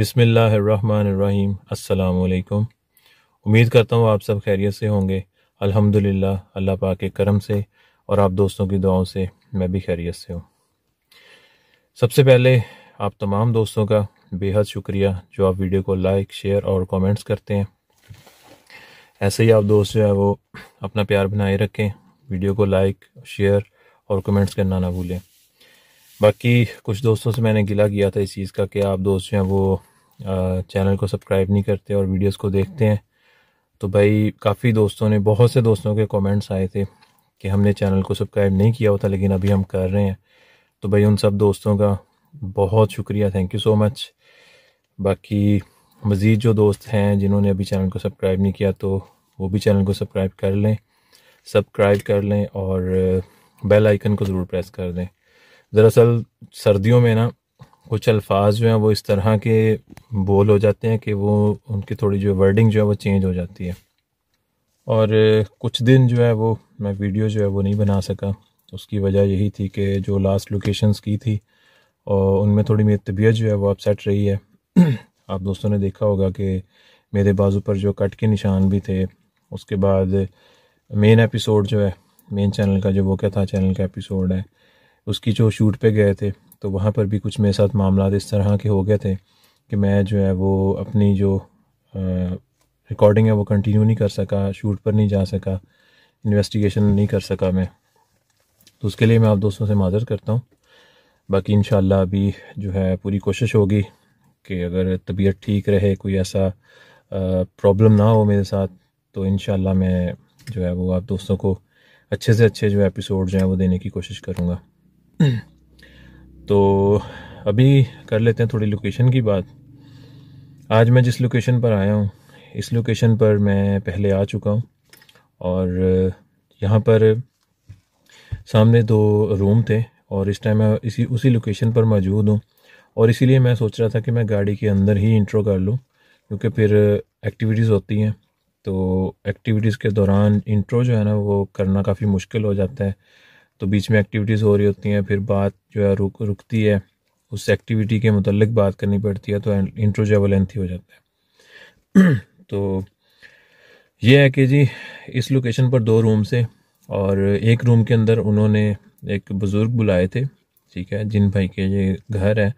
बिस्मिल्लाहिर्रहमानिर्रहीम। अस्सलाम वालेकुम। उम्मीद करता हूँ आप सब खैरियत से होंगे। अल्हम्दुलिल्लाह, अल्लाह पाक के करम से और आप दोस्तों की दुआओं से मैं भी खैरियत से हूँ। सबसे पहले आप तमाम दोस्तों का बेहद शुक्रिया जो आप वीडियो को लाइक, शेयर और कमेंट्स करते हैं। ऐसे ही आप दोस्त जो है वो अपना प्यार बनाए रखें, वीडियो को लाइक, शेयर और कमेंट्स करना ना भूलें। बाकी कुछ दोस्तों से मैंने गिला किया था इस चीज़ का कि आप दोस्त जो हैं वो चैनल को सब्सक्राइब नहीं करते और वीडियोस को देखते हैं। तो भाई काफ़ी दोस्तों ने, बहुत से दोस्तों के कमेंट्स आए थे कि हमने चैनल को सब्सक्राइब नहीं किया होता लेकिन अभी हम कर रहे हैं। तो भाई उन सब दोस्तों का बहुत शुक्रिया, थैंक यू सो मच। बाकी मज़ीद जो दोस्त हैं जिन्होंने अभी चैनल को सब्सक्राइब नहीं किया तो वो भी चैनल को सब्सक्राइब कर लें और बेल आइकन को ज़रूर प्रेस कर दें। दरअसल सर्दियों में ना कुछ अल्फाज जो हैं वो इस तरह के बोल हो जाते हैं कि वो उनकी थोड़ी जो वर्डिंग जो है वो चेंज हो जाती है और कुछ दिन जो है वो मैं वीडियो जो है वो नहीं बना सका। उसकी वजह यही थी कि जो लास्ट लोकेशंस की थी और उनमें थोड़ी मेरी तबीयत जो है वो अपसेट रही है। आप दोस्तों ने देखा होगा कि मेरे बाजू पर जो कट के निशान भी थे। उसके बाद मेन एपिसोड जो है, मेन चैनल का जो वो क्या था चैनल का एपिसोड है, उसकी जो शूट पे गए थे तो वहाँ पर भी कुछ मेरे साथ मामला इस तरह के हो गए थे कि मैं जो है वो अपनी जो रिकॉर्डिंग है वो कंटिन्यू नहीं कर सका, शूट पर नहीं जा सका, इन्वेस्टिगेशन नहीं कर सका मैं। तो उसके लिए मैं आप दोस्तों से माज़रत करता हूँ। बाकी इंशाल्लाह अभी जो है पूरी कोशिश होगी कि अगर तबीयत ठीक रहे, कोई ऐसा प्रॉब्लम ना हो मेरे साथ, तो इंशाल्लाह मैं जो है वो आप दोस्तों को अच्छे से अच्छे जो एपिसोड जो हैं वो देने की कोशिश करूँगा। तो अभी कर लेते हैं थोड़ी लोकेशन की बात। आज मैं जिस लोकेशन पर आया हूँ, इस लोकेशन पर मैं पहले आ चुका हूँ और यहाँ पर सामने 2 रूम थे और इस टाइम मैं उसी लोकेशन पर मौजूद हूँ और इसीलिए मैं सोच रहा था कि मैं गाड़ी के अंदर ही इंट्रो कर लूँ, क्योंकि फिर एक्टिविटीज़ होती हैं तो एक्टिविटीज़ के दौरान इंट्रो जो है ना वो करना काफ़ी मुश्किल हो जाता है। तो बीच में एक्टिविटीज़ हो रही होती हैं, फिर बात जो है रुकती है, उस एक्टिविटी के मुतल्लिक बात करनी पड़ती है, तो इंट्रो जो है वो लेंथी हो जाता है। तो ये है कि जी इस लोकेशन पर 2 रूम से और एक रूम के अंदर उन्होंने एक बुज़ुर्ग बुलाए थे, ठीक है, जिन भाई के ये घर है।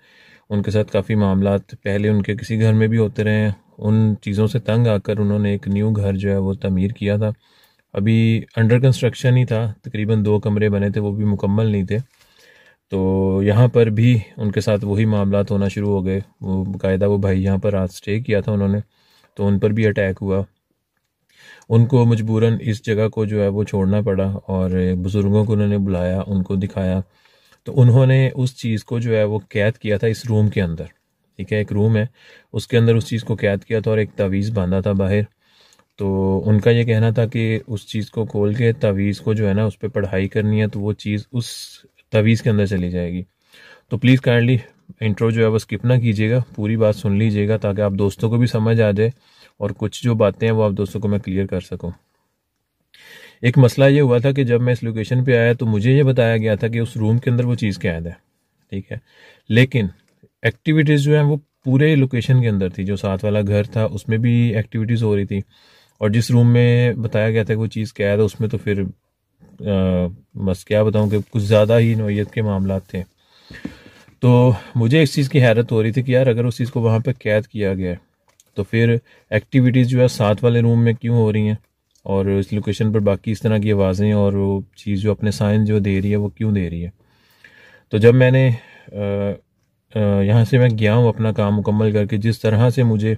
उनके साथ काफ़ी मामलात पहले उनके किसी घर में भी होते रहे हैं। उन चीज़ों से तंग आकर उन्होंने एक न्यू घर जो है वो तमीर किया था। अभी अंडर कंस्ट्रक्शन ही था, तकरीबन 2 कमरे बने थे, वो भी मुकम्मल नहीं थे। तो यहाँ पर भी उनके साथ वही मामलात होना शुरू हो गए। वो बाकायदा वो भाई यहाँ पर रात स्टे किया था उन्होंने, तो उन पर भी अटैक हुआ। उनको मजबूरन इस जगह को जो है वो छोड़ना पड़ा और बुज़ुर्गों को उन्होंने बुलाया, उनको दिखाया। तो उन्होंने उस चीज़ को जो है वो कैद किया था इस रूम के अंदर, ठीक है, एक रूम है उसके अंदर उस चीज़ को कैद किया था और एक तावीज़ बांधा था बाहर। तो उनका ये कहना था कि उस चीज़ को खोल के तावीज़ को जो है ना उस पर पढ़ाई करनी है तो वो चीज़ उस तावीज़ के अंदर चली जाएगी। तो प्लीज़ काइंडली इंट्रो जो है वो स्किप ना कीजिएगा, पूरी बात सुन लीजिएगा ताकि आप दोस्तों को भी समझ आ जाए और कुछ जो बातें हैं वो आप दोस्तों को मैं क्लियर कर सकूं। एक मसला ये हुआ था कि जब मैं इस लोकेशन पे आया तो मुझे ये बताया गया था कि उस रूम के अंदर वो चीज़ कैद है, ठीक है, लेकिन एक्टिविटीज़ जो हैं वो पूरे लोकेशन के अंदर थी। जो साथ वाला घर था उसमें भी एक्टिविटीज़ हो रही थी और जिस रूम में बताया गया था कि वो चीज़ कैद है उसमें तो फिर बस क्या बताऊं कि कुछ ज़्यादा ही नौयत के मामला थे। तो मुझे इस चीज़ की हैरत हो रही थी कि यार अगर उस चीज़ को वहाँ पर कैद किया गया है तो फिर एक्टिविटीज़ जो है साथ वाले रूम में क्यों हो रही हैं और इस लोकेशन पर बाकी इस तरह की आवाज़ें और वो चीज़ जो अपने साइन जो दे रही है वो क्यों दे रही है। तो जब मैंने यहाँ से मैं गया हूँ अपना काम मुकम्मल करके, जिस तरह से मुझे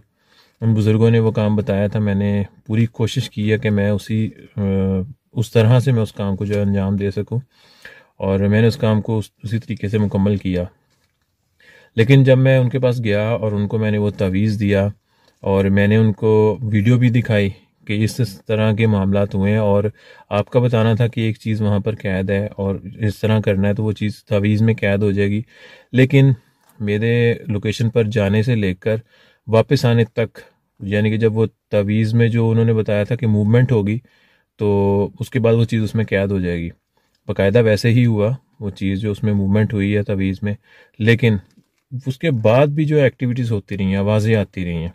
उन बुज़ुर्गों ने वो काम बताया था, मैंने पूरी कोशिश की है कि मैं उस तरह से मैं उस काम को जो अंजाम दे सकूँ और मैंने उस काम को उसी तरीके से मुकम्मल किया। लेकिन जब मैं उनके पास गया और उनको मैंने वो तावीज़ दिया और मैंने उनको वीडियो भी दिखाई कि इस तरह के मामलात हुए हैं और आपका बताना था कि एक चीज़ वहाँ पर कैद है और इस तरह करना है तो वो चीज़ तावीज़ में कैद हो जाएगी, लेकिन मेरे लोकेशन पर जाने से लेकर वापस आने तक, यानी कि जब वो तावीज़ में जो उन्होंने बताया था कि मूवमेंट होगी तो उसके बाद वो चीज़ उसमें कैद हो जाएगी, बाकायदा वैसे ही हुआ वो चीज़ जो उसमें मूवमेंट हुई है तावीज़ में। लेकिन उसके बाद भी जो एक्टिविटीज़ होती रही हैं, आवाज़ें आती रही हैं।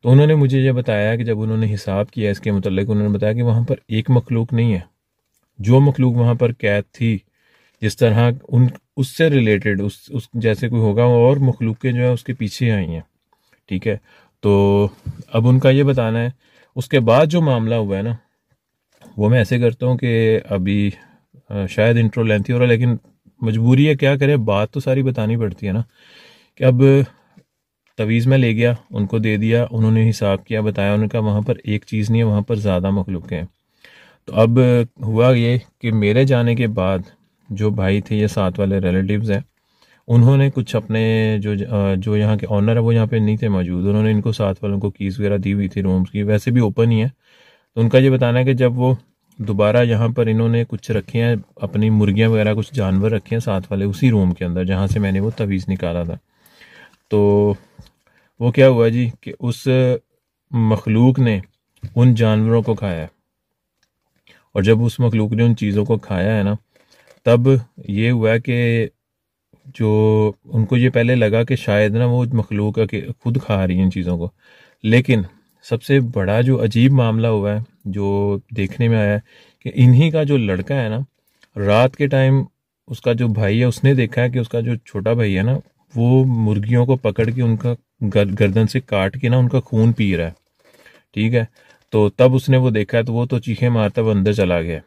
तो उन्होंने मुझे ये बताया कि जब उन्होंने हिसाब किया इसके मतलब, उन्होंने बताया कि वहाँ पर एक मखलूक नहीं है, जो मखलूक वहाँ पर कैद थी, जिस तरह उन उससे रिलेटेड उस जैसे कोई होगा और मखलूकें जो है उसके पीछे आई हैं। ठीक है, तो अब उनका ये बताना है। उसके बाद जो मामला हुआ है ना, वो मैं ऐसे करता हूँ कि अभी शायद इंट्रो लेंथी हो रहा है, लेकिन मजबूरी है, क्या करें, बात तो सारी बतानी पड़ती है ना। कि अब तवीज़ में ले गया, उनको दे दिया, उन्होंने हिसाब किया, बताया, उन्होंने कहा वहाँ पर एक चीज़ नहीं है, वहाँ पर ज़्यादा मखलूक हैं। तो अब हुआ ये कि मेरे जाने के बाद जो भाई थे, ये साथ वाले रिलेटिव्स हैं, उन्होंने कुछ अपने जो यहाँ के ऑनर है वो यहाँ पे नहीं थे मौजूद, उन्होंने इनको साथ वालों को कीज़ वगैरह दी हुई थी रूम्स की, वैसे भी ओपन ही है। तो उनका ये बताना है कि जब वो दोबारा यहाँ पर इन्होंने कुछ रखे हैं, अपनी मुर्गियाँ वगैरह कुछ जानवर रखे हैं साथ वाले उसी रूम के अंदर जहाँ से मैंने वो तवीज़ निकाला था। तो वो क्या हुआ जी कि उस मखलूक ने उन जानवरों को खाया, और जब उस मखलूक ने उन चीज़ों को खाया है ना, तब ये हुआ कि जो उनको ये पहले लगा कि शायद ना वो मखलूक खुद खा रही है इन चीज़ों को। लेकिन सबसे बड़ा जो अजीब मामला हुआ है, जो देखने में आया है, कि इन्हीं का जो लड़का है ना, रात के टाइम उसका जो भाई है उसने देखा है कि उसका जो छोटा भाई है ना, वो मुर्गियों को पकड़ के उनका गर्दन से काट के ना उनका खून पी रहा है। ठीक है, तो तब उसने वो देखा है, तो वो तो चीखें मारता वो अंदर चला गया।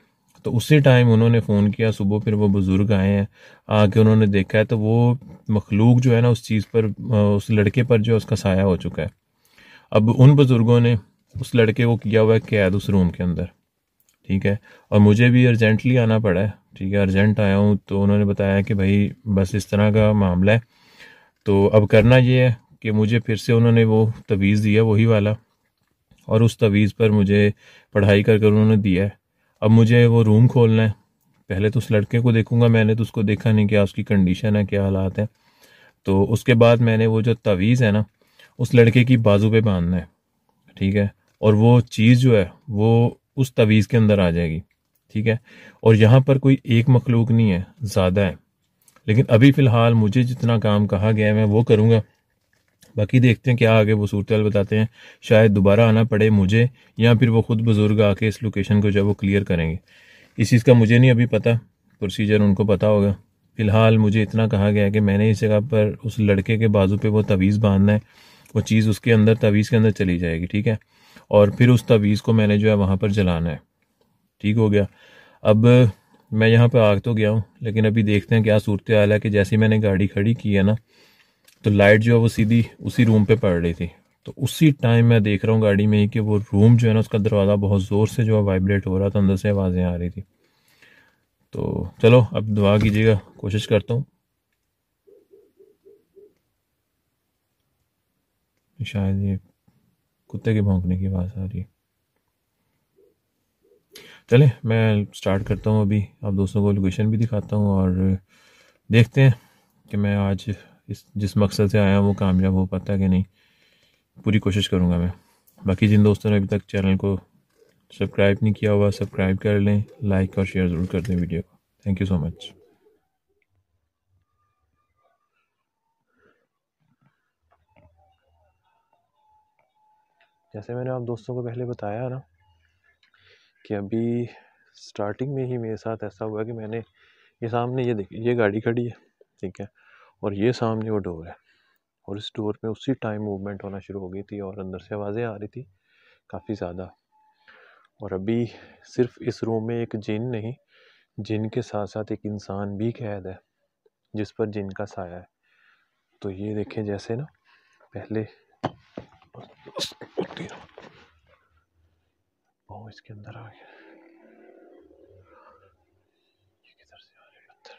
तो उसी टाइम उन्होंने फ़ोन किया सुबह, फिर वो बुज़ुर्ग आए हैं, आके उन्होंने देखा है, तो वो मखलूक जो है ना उस चीज़ पर, उस लड़के पर जो है उसका साया हो चुका है। अब उन बुज़ुर्गों ने उस लड़के को किया हुआ है कैद उस रूम के अंदर। ठीक है, और मुझे भी अर्जेंटली आना पड़ा है। ठीक है, अर्जेंट आया हूँ, तो उन्होंने बताया कि भाई बस इस तरह का मामला है। तो अब करना ये है कि मुझे फिर से उन्होंने वो तवीज़ दिया, वही वाला, और उस तवीज़ पर मुझे पढ़ाई कर कर उन्होंने दिया है। अब मुझे वो रूम खोलना है। पहले तो उस लड़के को देखूंगा, मैंने तो उसको देखा नहीं, क्या उसकी कंडीशन है, क्या हालात है। तो उसके बाद मैंने वो जो तवीज़ है ना, उस लड़के की बाजू पे बांधना है। ठीक है, और वो चीज़ जो है वो उस तवीज़ के अंदर आ जाएगी। ठीक है, और यहाँ पर कोई एक मखलूक नहीं है, ज़्यादा है। लेकिन अभी फ़िलहाल मुझे जितना काम कहा गया है मैं वो करूँगा। बाकी देखते हैं क्या आगे वो सूरत बताते हैं। शायद दोबारा आना पड़े मुझे, या फिर वो खुद बुजुर्ग आके इस लोकेशन को जब वो क्लियर करेंगे। इस चीज़ का मुझे नहीं अभी पता, प्रोसीजर उनको पता होगा। फ़िलहाल मुझे इतना कहा गया है कि मैंने इस जगह पर उस लड़के के बाजू पे वो तवीज़ बांधना है, वो चीज़ उसके अंदर, तवीज़ के अंदर चली जाएगी। ठीक है, और फिर उस तवीज़ को मैंने जो है वहाँ पर जलाना है। ठीक हो गया। अब मैं यहाँ पर आ तो गया हूँ, लेकिन अभी देखते हैं क्या सूरत हाल है। कि जैसे ही मैंने गाड़ी खड़ी की है ना, तो लाइट जो है वो सीधी उसी रूम पे पड़ रही थी। तो उसी टाइम मैं देख रहा हूँ गाड़ी में ही कि वो रूम जो है ना, उसका दरवाज़ा बहुत ज़ोर से जो है वाइब्रेट हो रहा था, अंदर से आवाज़ें आ रही थी। तो चलो अब दुआ कीजिएगा, कोशिश करता हूँ। शायद ये कुत्ते के भौंकने की आवाज़ आ रही है। चले मैं स्टार्ट करता हूँ अभी, आप दोस्तों को लोकेशन भी दिखाता हूँ, और देखते हैं कि मैं आज इस जिस मकसद से आया हूँ वो कामयाब हो पाता है कि नहीं। पूरी कोशिश करूँगा मैं। बाकी जिन दोस्तों ने अभी तक चैनल को सब्सक्राइब नहीं किया हुआ, सब्सक्राइब कर लें, लाइक और शेयर ज़रूर कर दें वीडियो को। Thank you so much. जैसे मैंने आप दोस्तों को पहले बताया ना कि अभी स्टार्टिंग में ही मेरे साथ ऐसा हुआ कि मैंने ये सामने ये देखिए, ये गाड़ी खड़ी है। ठीक है, और ये सामने वो डोर है, और इस डोर पे उसी टाइम मूवमेंट होना शुरू हो गई थी, और अंदर से आवाज़ें आ रही थी काफ़ी ज़्यादा। और अभी सिर्फ इस रूम में एक जिन नहीं, जिन के साथ साथ एक इंसान भी कैद है, जिस पर जिन का साया है। तो ये देखें, जैसे ना पहले पाँव इसके अंदर आ गया, ये किधर से आ रहे हैं पत्थर।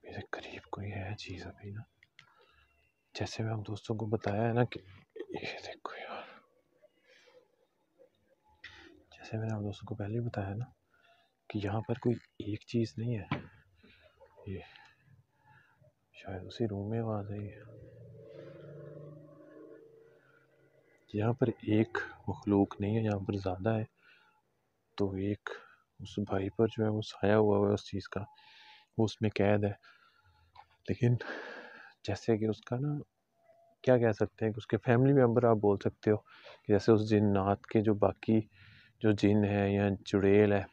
मेरे करीब कोई है चीज़ अभी ना, जैसे मैं आप दोस्तों को बताया है ना कि ये देखो यार, जैसे मैंने आप दोस्तों को पहले बताया ना कि यहाँ पर कोई एक चीज़ नहीं है। ये शायद उसी रूम में आवाज़ आई है। यहाँ पर एक मखलूक नहीं है, यहाँ पर ज़्यादा है, तो एक उस भाई पर जो है वो साया हुआ है उस चीज़ का, वो उसमें कैद है। लेकिन जैसे कि उसका ना, क्या कह सकते हैं कि उसके फैमिली मेम्बर आप बोल सकते हो कि जैसे उस जिन्नात के जो बाकी जो जिन है या चुड़ैल है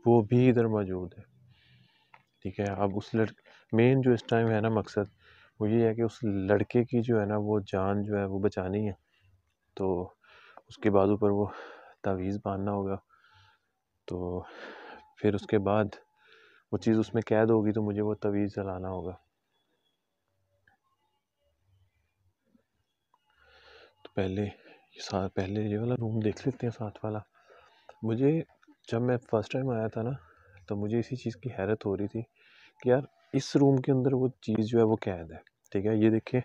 वो भी इधर मौजूद है। ठीक है, अब उस मेन जो इस टाइम है ना मकसद, वो ये है कि उस लड़के की जो है ना वो जान जो है वो बचानी है। तो उसके बाजू पर वो तावीज़ बांधना होगा। तो फिर उसके बाद वो चीज़ उसमें कैद होगी तो मुझे वो तावीज़ जलाना होगा। तो पहले ये वाला रूम देख लेते हैं, साथ वाला। मुझे जब मैं फ़र्स्ट टाइम आया था ना, तो मुझे इसी चीज़ की हैरत हो रही थी कि यार इस रूम के अंदर वो चीज़ जो है वो कैद है। ठीक है, ये देखिए,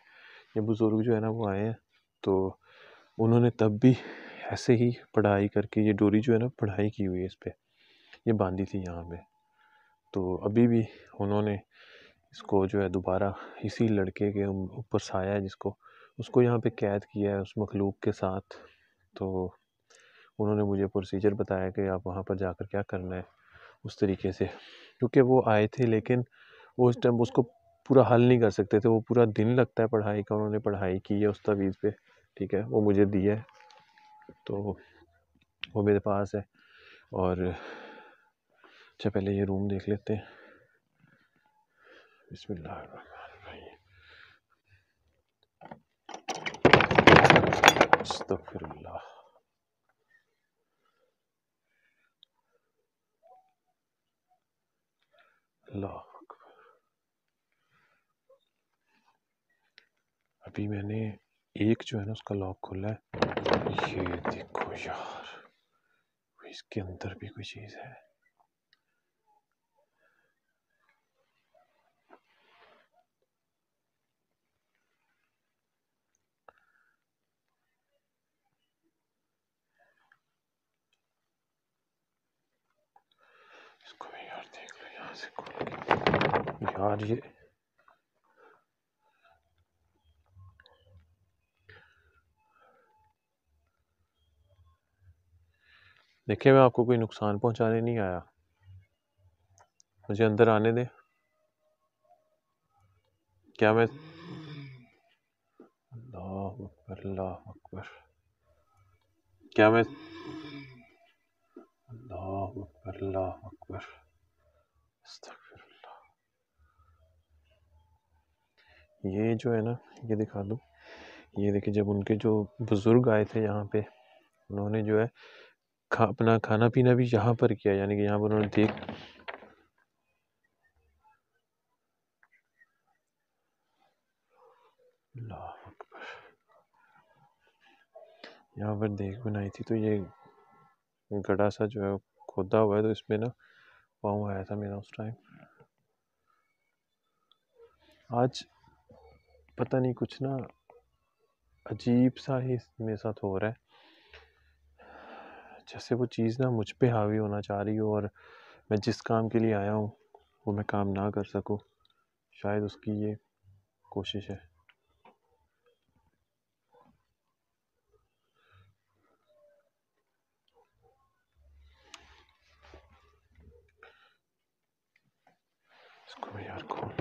ये बुज़ुर्ग जो है ना वो आए हैं, तो उन्होंने तब भी ऐसे ही पढ़ाई करके ये डोरी जो है ना पढ़ाई की हुई है इस पर, ये बांधी थी यहाँ पे। तो अभी भी उन्होंने इसको जो है दोबारा इसी लड़के के ऊपर साया है जिसको, उसको यहाँ पे कैद किया है उस मखलूक के साथ। तो उन्होंने मुझे प्रोसीजर बताया कि आप वहाँ पर जाकर क्या करना है उस तरीके से, क्योंकि वो आए थे लेकिन वो उस टाइम उसको पूरा हल नहीं कर सकते थे। वो पूरा दिन लगता है पढ़ाई का, उन्होंने पढ़ाई की है उस तवीज़ पे। ठीक है, वो मुझे दिया है, तो वो मेरे पास है। और अच्छा, पहले ये रूम देख लेते हैं। बिस्मिल्लाहिर्रहमानिर्रहीम। अस्तगफिरुल्लाह। अल्लाह। अभी मैंने एक जो है ना उसका लॉक खोला है, ये देखो यार, इसके अंदर भी कोई चीज़ है। इसको भी यार देख लो यहाँ से खोल के। यार ये देखिए, मैं आपको कोई नुकसान पहुंचाने नहीं आया, मुझे अंदर आने दे। क्या मैं, अल्लाह अकबर, अल्लाह अकबर, क्या मैं, अल्लाह अकबर, अल्लाह अकबर, अस्तगफिरुल्लाह। ये जो है ना, ये दिखा दो। ये देखिए, जब उनके जो बुजुर्ग आए थे यहाँ पे, उन्होंने जो है अपना खाना पीना भी यहाँ पर किया, यानी कि यहाँ पर उन्होंने यहाँ पर देख बनाई थी। तो ये गड़ा सा जो है खोदा हुआ है, तो इसमें ना पाँव आया था मेरा उस टाइम। आज पता नहीं कुछ ना अजीब सा ही मेरे साथ हो रहा है, जैसे वो चीज़ ना मुझ पे हावी होना चाह रही हो और मैं जिस काम के लिए आया हूँ वो मैं काम ना कर सकूँ। शायद उसकी ये कोशिश है। इसको यार खोल।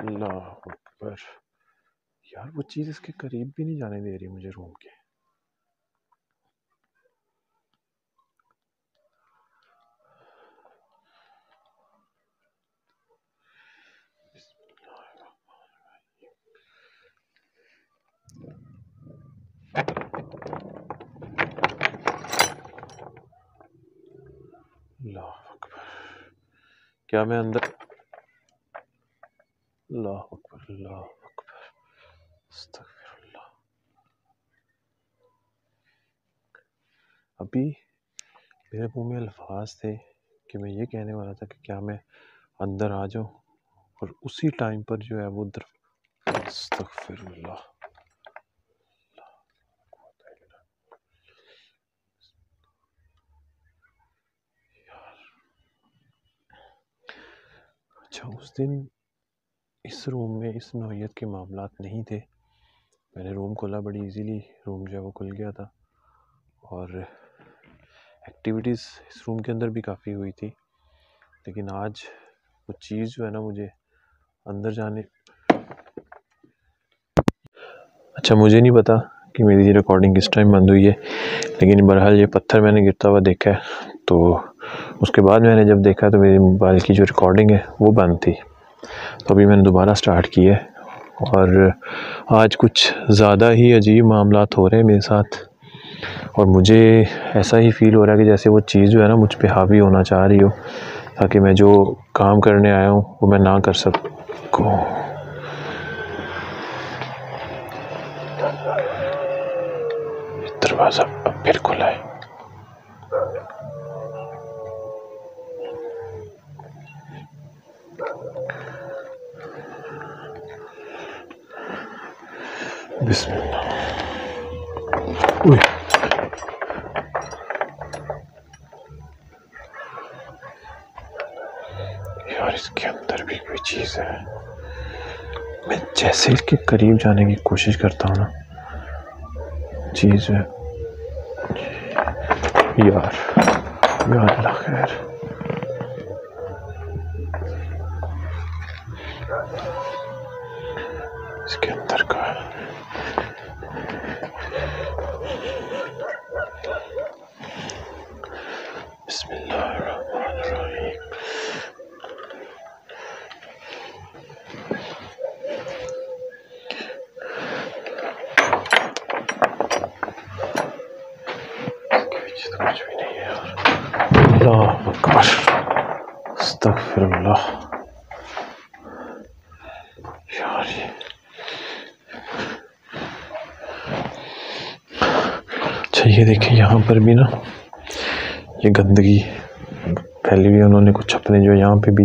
अल्लाह अकबर। यार वो चीज़ इसके करीब भी नहीं जाने दे रही मुझे रूम के। अल्लाह अकबर। क्या मैं अंदर, अल्लाह अकबर, अल्लाह अकबर, अस्तगफिरुल्लाह। अभी मेरे मुंह में अल्फाज थे कि मैं ये कहने वाला था कि क्या मैं अंदर आ जाऊं, और उसी टाइम पर जो है वो अस्तगफिरुल्लाह। अच्छा, उस दिन इस रूम में इस नौयत के मामलात नहीं थे। मैंने रूम खोला, बड़ी इजीली रूम जो है वो खुल गया था। और एक्टिविटीज़ इस रूम के अंदर भी काफ़ी हुई थी, लेकिन आज वो चीज़ जो है ना मुझे अंदर जाने, अच्छा मुझे नहीं पता कि मेरी रिकॉर्डिंग किस टाइम बंद हुई है, लेकिन बहरहाल ये पत्थर मैंने गिरता हुआ देखा है, तो उसके बाद मैंने जब देखा तो मेरे मोबाइल की जो रिकॉर्डिंग है वो बंद थी। तो अभी मैंने दोबारा स्टार्ट की है और आज कुछ ज़्यादा ही अजीब मामलात हो रहे हैं मेरे साथ, और मुझे ऐसा ही फील हो रहा है कि जैसे वो चीज़ जो है ना मुझ पे हावी होना चाह रही हो, ताकि मैं जो काम करने आया हूँ वो मैं ना कर सकूँ। दरवाज़ा अब फिर खुला है। बिस्मिल्लाह। यार इसके अंदर भी कोई चीज़ है। मैं जैसे इसके करीब जाने की कोशिश करता हूँ ना, चीज़ है यार, या अल्लाह खैर। इसके अंदर का है। बिस्मिल्लाहिर्रहमानिर्रहीम। कुछ भी नहीं है यार। अल्लाह अकबर, अस्तगफिरुल्लाह। यार अच्छा ये देखिए, यहाँ पर भी ना ये गंदगी फैली हुई है। उन्होंने कुछ अपने जो यहाँ पे भी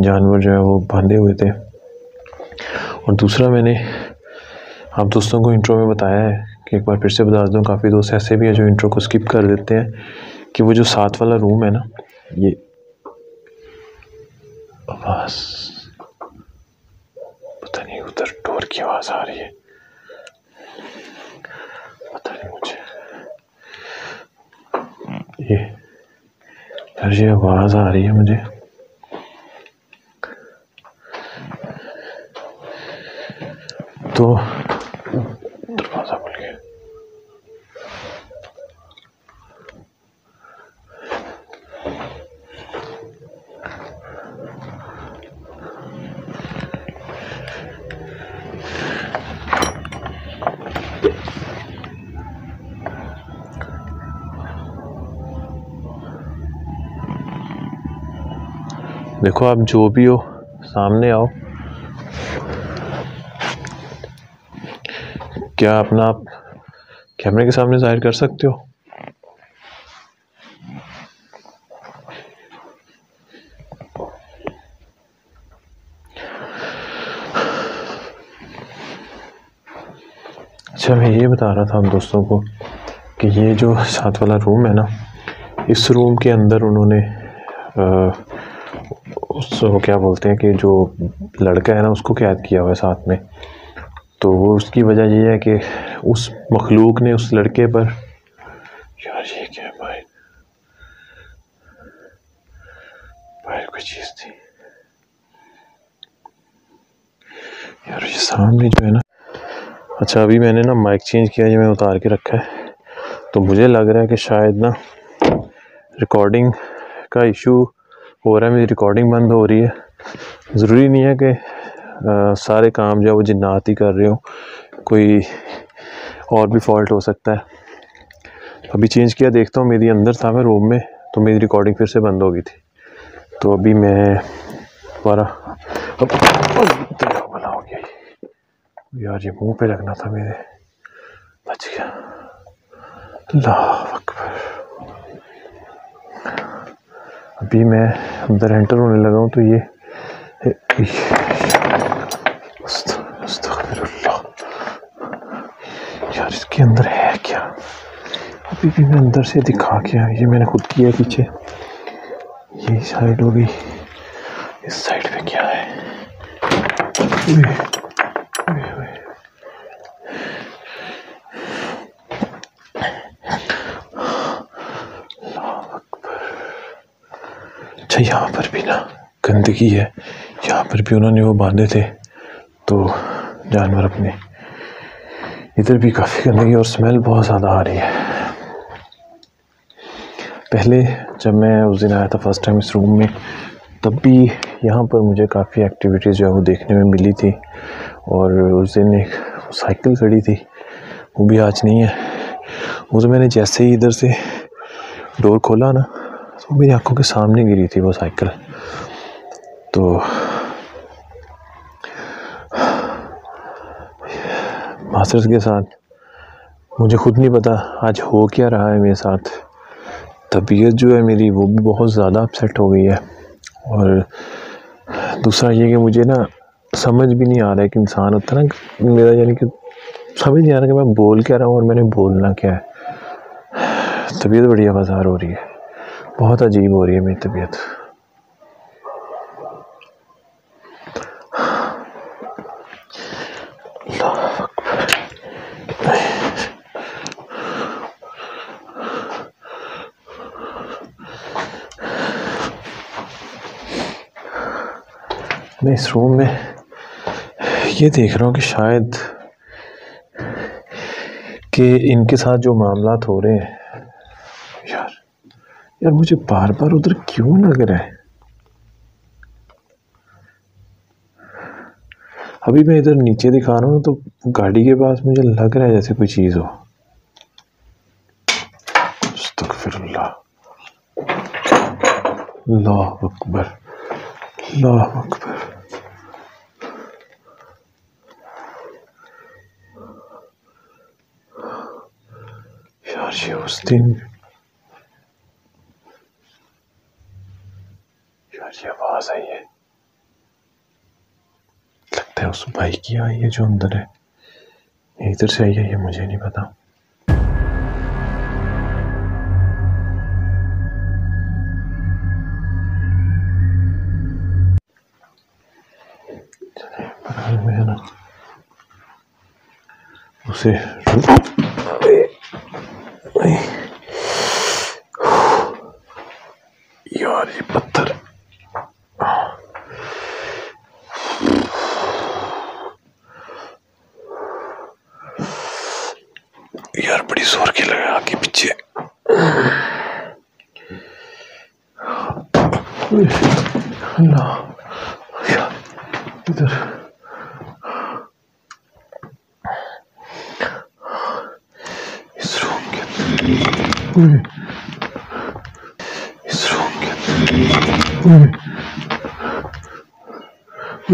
जानवर जो है वो बांधे हुए थे। और दूसरा मैंने आप दोस्तों को इंट्रो में बताया है कि एक बार फिर से बता दूँ, काफ़ी दोस्त ऐसे भी हैं जो इंट्रो को स्किप कर देते हैं, कि वो जो साथ वाला रूम है ना, ये आवाज़ पता नहीं, उधर डोर की आवाज़ आ रही है, पता नहीं मुझे। ये यार ये आवाज़ आ रही है मुझे, तो दरवाज़ा खुल गया। देखो आप जो भी हो सामने आओ। क्या अपना आप कैमरे के सामने जाहिर कर सकते हो? अच्छा मैं ये बता रहा था हम दोस्तों को कि ये जो साथ वाला रूम है ना, इस रूम के अंदर उन्होंने उसको क्या बोलते हैं कि जो लड़का है ना उसको कैद किया हुआ है साथ में। तो वो उसकी वजह ये है कि उस मखलूक ने उस लड़के पर, यार ये क्या है भाई, बाहर कोई चीज़ थी यार, ये सामने जो है ना। अच्छा अभी मैंने ना माइक चेंज किया, ये मैं उतार के रखा है, तो मुझे लग रहा है कि शायद ना रिकॉर्डिंग का इशू हो रहा है, मेरी रिकॉर्डिंग बंद हो रही है। ज़रूरी नहीं है कि सारे काम जो है वो जिन्नात ही कर रहे हो, कोई और भी फॉल्ट हो सकता है। अभी चेंज किया, देखता हूँ। मेरी अंदर था मैं रूम में, तो मेरी रिकॉर्डिंग फिर से बंद हो गई थी, तो अभी मैं दोबारा भला हो गया यार, ये मुंह पे लगना था मेरे, बच गया। अल्लाह अकबर। अभी मैं अंदर एंटर होने लगा हूँ, तो ये यार इसके अंदर है क्या? अभी भी मैं अंदर से दिखा के आया, ये मैंने खुद किया पीछे। ये साइड हो गई, इस साइड पे क्या है? गंदगी है। यहाँ पर भी उन्होंने वो बांधे थे तो जानवर अपने, इधर भी काफ़ी गंदगी और स्मेल बहुत ज़्यादा आ रही है। पहले जब मैं उस दिन आया था फर्स्ट टाइम इस रूम में, तब भी यहाँ पर मुझे काफ़ी एक्टिविटीज़ जो है वो देखने में मिली थी। और उस दिन एक साइकिल खड़ी थी, वो भी आज नहीं है। वो तो मैंने जैसे ही इधर से डोर खोला ना, तो मेरी आंखों के सामने गिरी थी वो साइकिल। तो मास्टर्स के साथ मुझे खुद नहीं पता आज हो क्या रहा है मेरे साथ। तबीयत जो है मेरी वो भी बहुत ज़्यादा अपसेट हो गई है। और दूसरा ये कि मुझे ना समझ भी नहीं आ रहा है कि इंसान होता है ना मेरा, यानी कि समझ नहीं आ रहा कि मैं बोल क्या रहा हूँ और मैंने बोलना क्या है। तबीयत बड़ी आवाज़ार हो रही है, बहुत अजीब हो रही है मेरी तबीयत। मैं इस रूम में ये देख रहा हूँ कि शायद कि इनके साथ जो मामलात हो रहे हैं, यार मुझे बार बार उधर क्यों लग रहा है। अभी मैं इधर नीचे दिखा रहा हूँ तो गाड़ी के पास मुझे लग रहा है जैसे कोई चीज़ हो। अस्तगफिरुल्लाह, अल्लाह अकबर, अल्लाह अकबर। यार ये उस दिन, यार ये आवाज़ आई है, लगता है उस भाई की आई है जो अंदर है। इधर से आई है ये मुझे नहीं पता। में है ना उसे यार ये पत्थर, यार बड़ी जोर की लगा आगे पीछे। अल्लाह, इधर इस रूम के अंदर, इस रूम के अंदर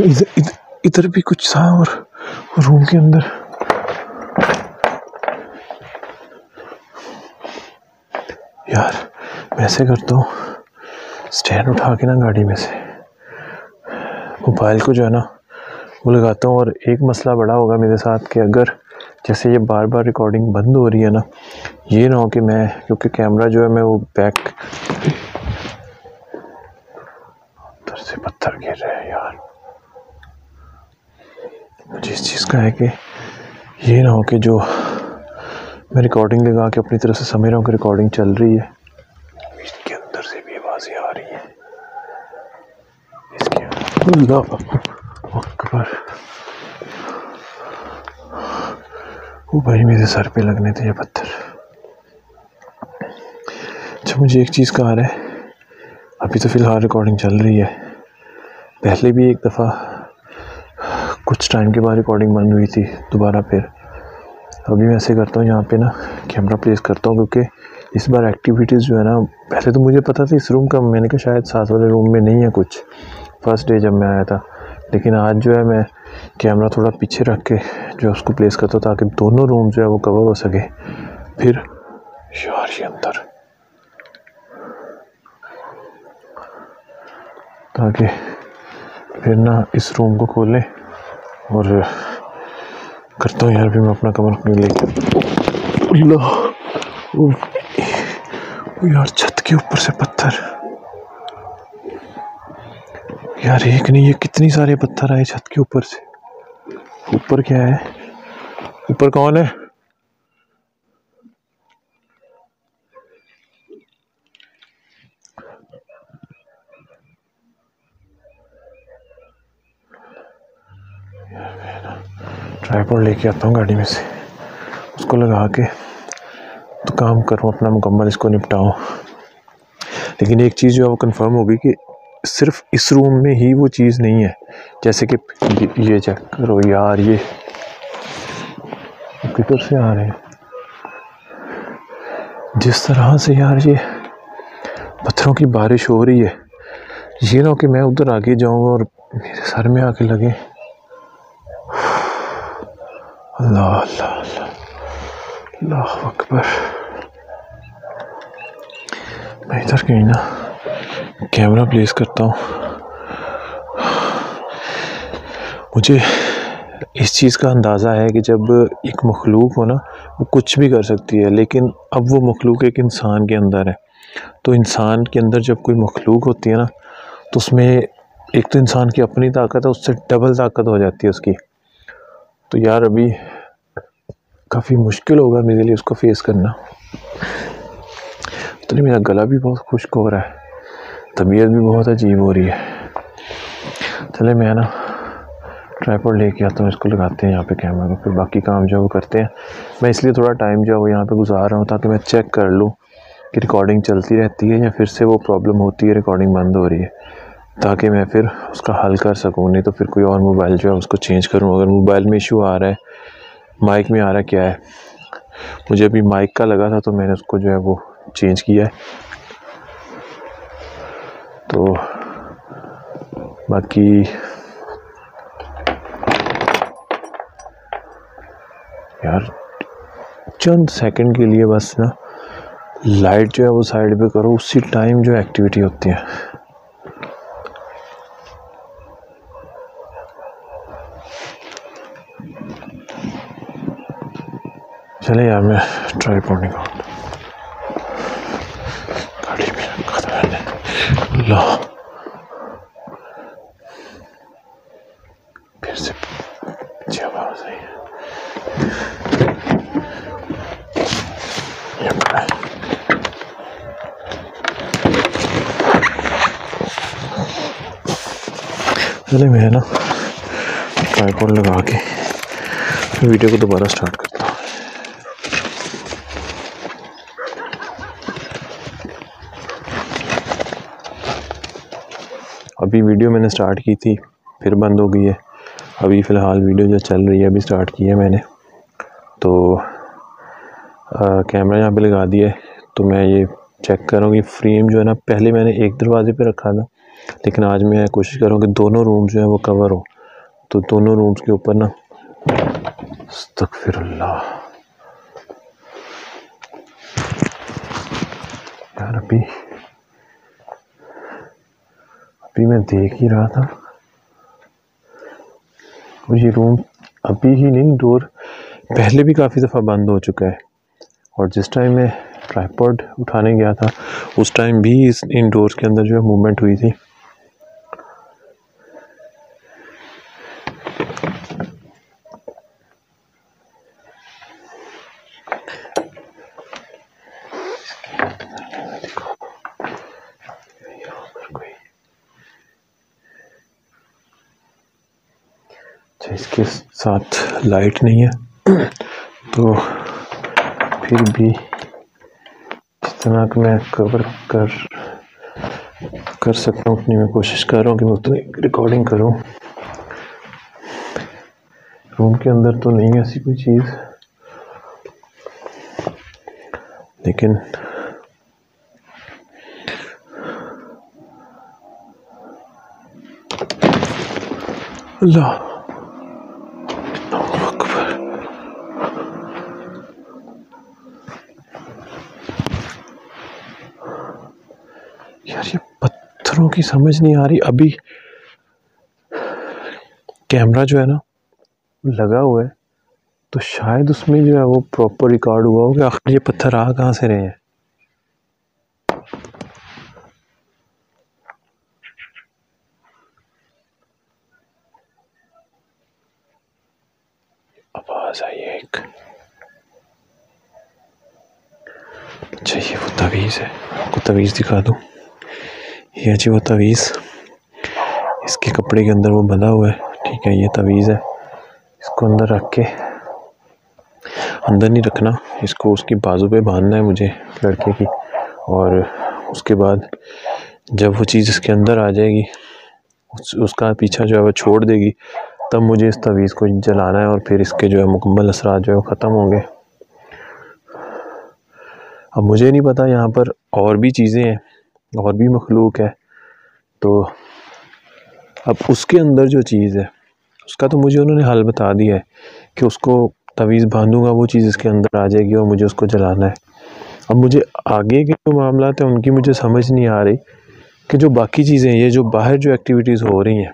इधर इधर भी कुछ था और रूम के अंदर। यार मैं ऐसे करता हूँ, स्टैंड उठा के ना गाड़ी में से मोबाइल को जो है ना वो लगाता हूँ। और एक मसला बड़ा होगा मेरे साथ कि अगर जैसे ये बार बार रिकॉर्डिंग बंद हो रही है ना, ये ना हो कि मैं, क्योंकि कैमरा जो है मैं वो बैक, उधर से पत्थर गिर रहे हैं यार। मुझे इस चीज़ का है कि ये ना हो कि जो मैं रिकॉर्डिंग लगा के अपनी तरफ से समझ रहा हूँ कि रिकॉर्डिंग चल रही है, इसके अंदर से भी आवाज़ें आ रही हैं। इसके अल्लाह अकबर, वो भाई मेरे सर पे लगने थे ये पत्थर। अच्छा मुझे एक चीज़ का आ रहा है, अभी तो फ़िलहाल रिकॉर्डिंग चल रही है। पहले भी एक दफ़ा कुछ टाइम के बाद रिकॉर्डिंग बंद हुई थी दोबारा। फिर अभी मैं ऐसे करता हूँ, यहाँ पे ना कैमरा प्लेस करता हूँ, क्योंकि इस बार एक्टिविटीज़ जो है ना, पहले तो मुझे पता था इस रूम का, मैंने कहा शायद साथ वाले रूम में नहीं है कुछ, फर्स्ट डे जब मैं आया था। लेकिन आज जो है मैं कैमरा थोड़ा पीछे रख के जो उसको प्लेस करता हूँ ताकि दोनों रूम जो है वो कवर हो सके। फिर यार ये अंदर, ताकि फिर ना इस रूम को खोलें। और करता हूँ यार भी मैं अपना कमर लेके, अल्लाह, ओ यार छत के ऊपर से पत्थर, यार एक नहीं ये कितनी सारे पत्थर आए छत के ऊपर से। ऊपर क्या है, ऊपर कौन है? ट्राइपॉड लेके आता हूँ गाड़ी में से, उसको लगा के तो काम करूँ अपना मुकम्मल, इसको निपटाऊँ। लेकिन एक चीज़ जो है वो कंफर्म होगी कि सिर्फ इस रूम में ही वो चीज़ नहीं है। जैसे कि ये चेक करो यार, ये किधर से आ रहे हैं जिस तरह से यार, ये पत्थरों की बारिश हो रही है। ये ना हो कि मैं उधर आगे जाऊँ और मेरे सर में आके लगे। अल्लाह अल्लाह अल्लाह अल्लाह अकबर। मैं इधर कहीं ना कैमरा प्लेस करता हूँ। मुझे इस चीज़ का अंदाज़ा है कि जब एक मखलूक हो ना, वो कुछ भी कर सकती है, लेकिन अब वो मखलूक एक इंसान के अंदर है। तो इंसान के अंदर जब कोई मखलूक होती है ना, तो उसमें एक तो इंसान की अपनी ताकत है, उससे डबल ताकत हो जाती है उसकी। तो यार अभी काफ़ी मुश्किल होगा मेरे लिए उसको फेस करना। तो नहीं, मेरा गला भी बहुत खुश्क हो रहा है, तबीयत भी बहुत अजीब हो रही है। चले मैं ना ट्राइपॉड लेके आता हूँ, इसको लगाते हैं यहाँ पे कैमरा को, फिर बाकी काम जो है वो करते हैं। मैं इसलिए थोड़ा टाइम जो है वो यहाँ पे गुजार रहा हूँ ताकि मैं चेक कर लूँ कि रिकॉर्डिंग चलती रहती है या फिर से वो प्रॉब्लम होती है, रिकॉर्डिंग बंद हो रही है, ताकि मैं फिर उसका हल कर सकूँ। नहीं तो फिर कोई और मोबाइल जो है उसको चेंज करूँ। अगर मोबाइल में इशू आ रहा है, माइक में आ रहा है, क्या है, मुझे अभी माइक का लगा था तो मैंने उसको जो है वो चेंज किया है। तो बाकी यार चंद सेकंड के लिए बस ना लाइट जो है वो साइड पे करो, उसी टाइम जो एक्टिविटी होती है। चले यार, मैं ट्राइपॉड निकाल गाड़ी में रखा था मैंने। ला फिर से पीछे आवाज आई है। चले मैं ना ट्राइपॉड लगा के वीडियो को दोबारा स्टार्ट करता हूँ। अभी वीडियो मैंने स्टार्ट की थी, फिर बंद हो गई है। अभी फ़िलहाल वीडियो जो चल रही है अभी स्टार्ट की है मैंने, तो कैमरा यहाँ पे लगा दिया है। तो मैं ये चेक कर रहा हूँ कि फ्रेम जो है ना, पहले मैंने एक दरवाजे पे रखा था, लेकिन आज मैं कोशिश कर रहा हूँ कि दोनों रूम जो है वो कवर हो। तो दोनों रूम्स के ऊपर ना, अस्तगफिरुल्लाह यार, अभी मैं देख ही रहा था, और ये रूम अभी ही नहीं, डोर पहले भी काफ़ी दफ़ा बंद हो चुका है। और जिस टाइम मैं ट्राइपॉड उठाने गया था उस टाइम भी इन डोर्स के अंदर जो है मूवमेंट हुई थी। इसके साथ लाइट नहीं है, तो फिर भी जितना कि मैं कवर कर सकता हूँ उतनी मैं कोशिश कर रहा हूँ कि मैं उतनी रिकॉर्डिंग करूँ। रूम के अंदर तो नहीं है ऐसी कोई चीज़, लेकिन अल्लाह यार, ये पत्थरों की समझ नहीं आ रही। अभी कैमरा जो है ना लगा हुआ है, तो शायद उसमें जो है वो प्रॉपर रिकॉर्ड हुआ होगा। आखिर ये पत्थर आ कहाँ से रहे हैं? आवाज आई एक। अच्छा, ये वो तवीज़ है, आपको तवीज़ दिखा दूँ। ये जी वो तवीज़, इसके कपड़े के अंदर वो बंधा हुआ है, ठीक है, ये तवीज़ है। इसको अंदर रख के, अंदर नहीं रखना इसको, उसकी बाजू पे बांधना है मुझे लड़के की, और उसके बाद जब वो चीज़ इसके अंदर आ जाएगी, उसका पीछा जो है वो छोड़ देगी, तब मुझे इस तवीज़ को जलाना है और फिर इसके जो है मुकम्मल असरात जो है वो ख़त्म होंगे। अब मुझे नहीं पता, यहाँ पर और भी चीज़ें हैं, और भी मखलूक है, तो अब उसके अंदर जो चीज़ है उसका तो मुझे उन्होंने हल बता दिया है कि उसको तवीज़ बांधूंगा, वो चीज़ इसके अंदर आ जाएगी और मुझे उसको जलाना है। अब मुझे आगे के जो मामलात हैं उनकी मुझे समझ नहीं आ रही कि जो बाकी चीज़ें, ये जो बाहर जो एक्टिविटीज़ हो रही हैं,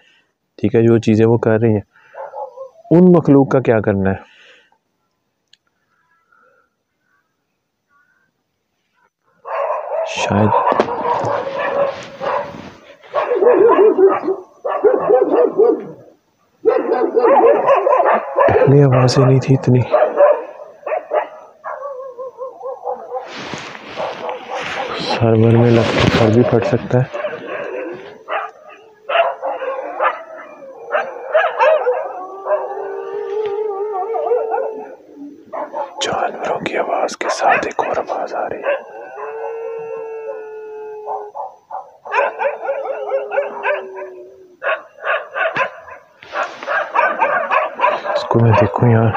ठीक है, जो चीज़ें वो कर रही हैं, उन मखलूक का क्या करना है। शायद पहले आवाज़ें नहीं थी इतनी। सर्वर में लगता सर भी फट सकता है। जानवरों की आवाज़ के साथ एक और आवाज़ आ रही है। इसको मैं देखूं यार,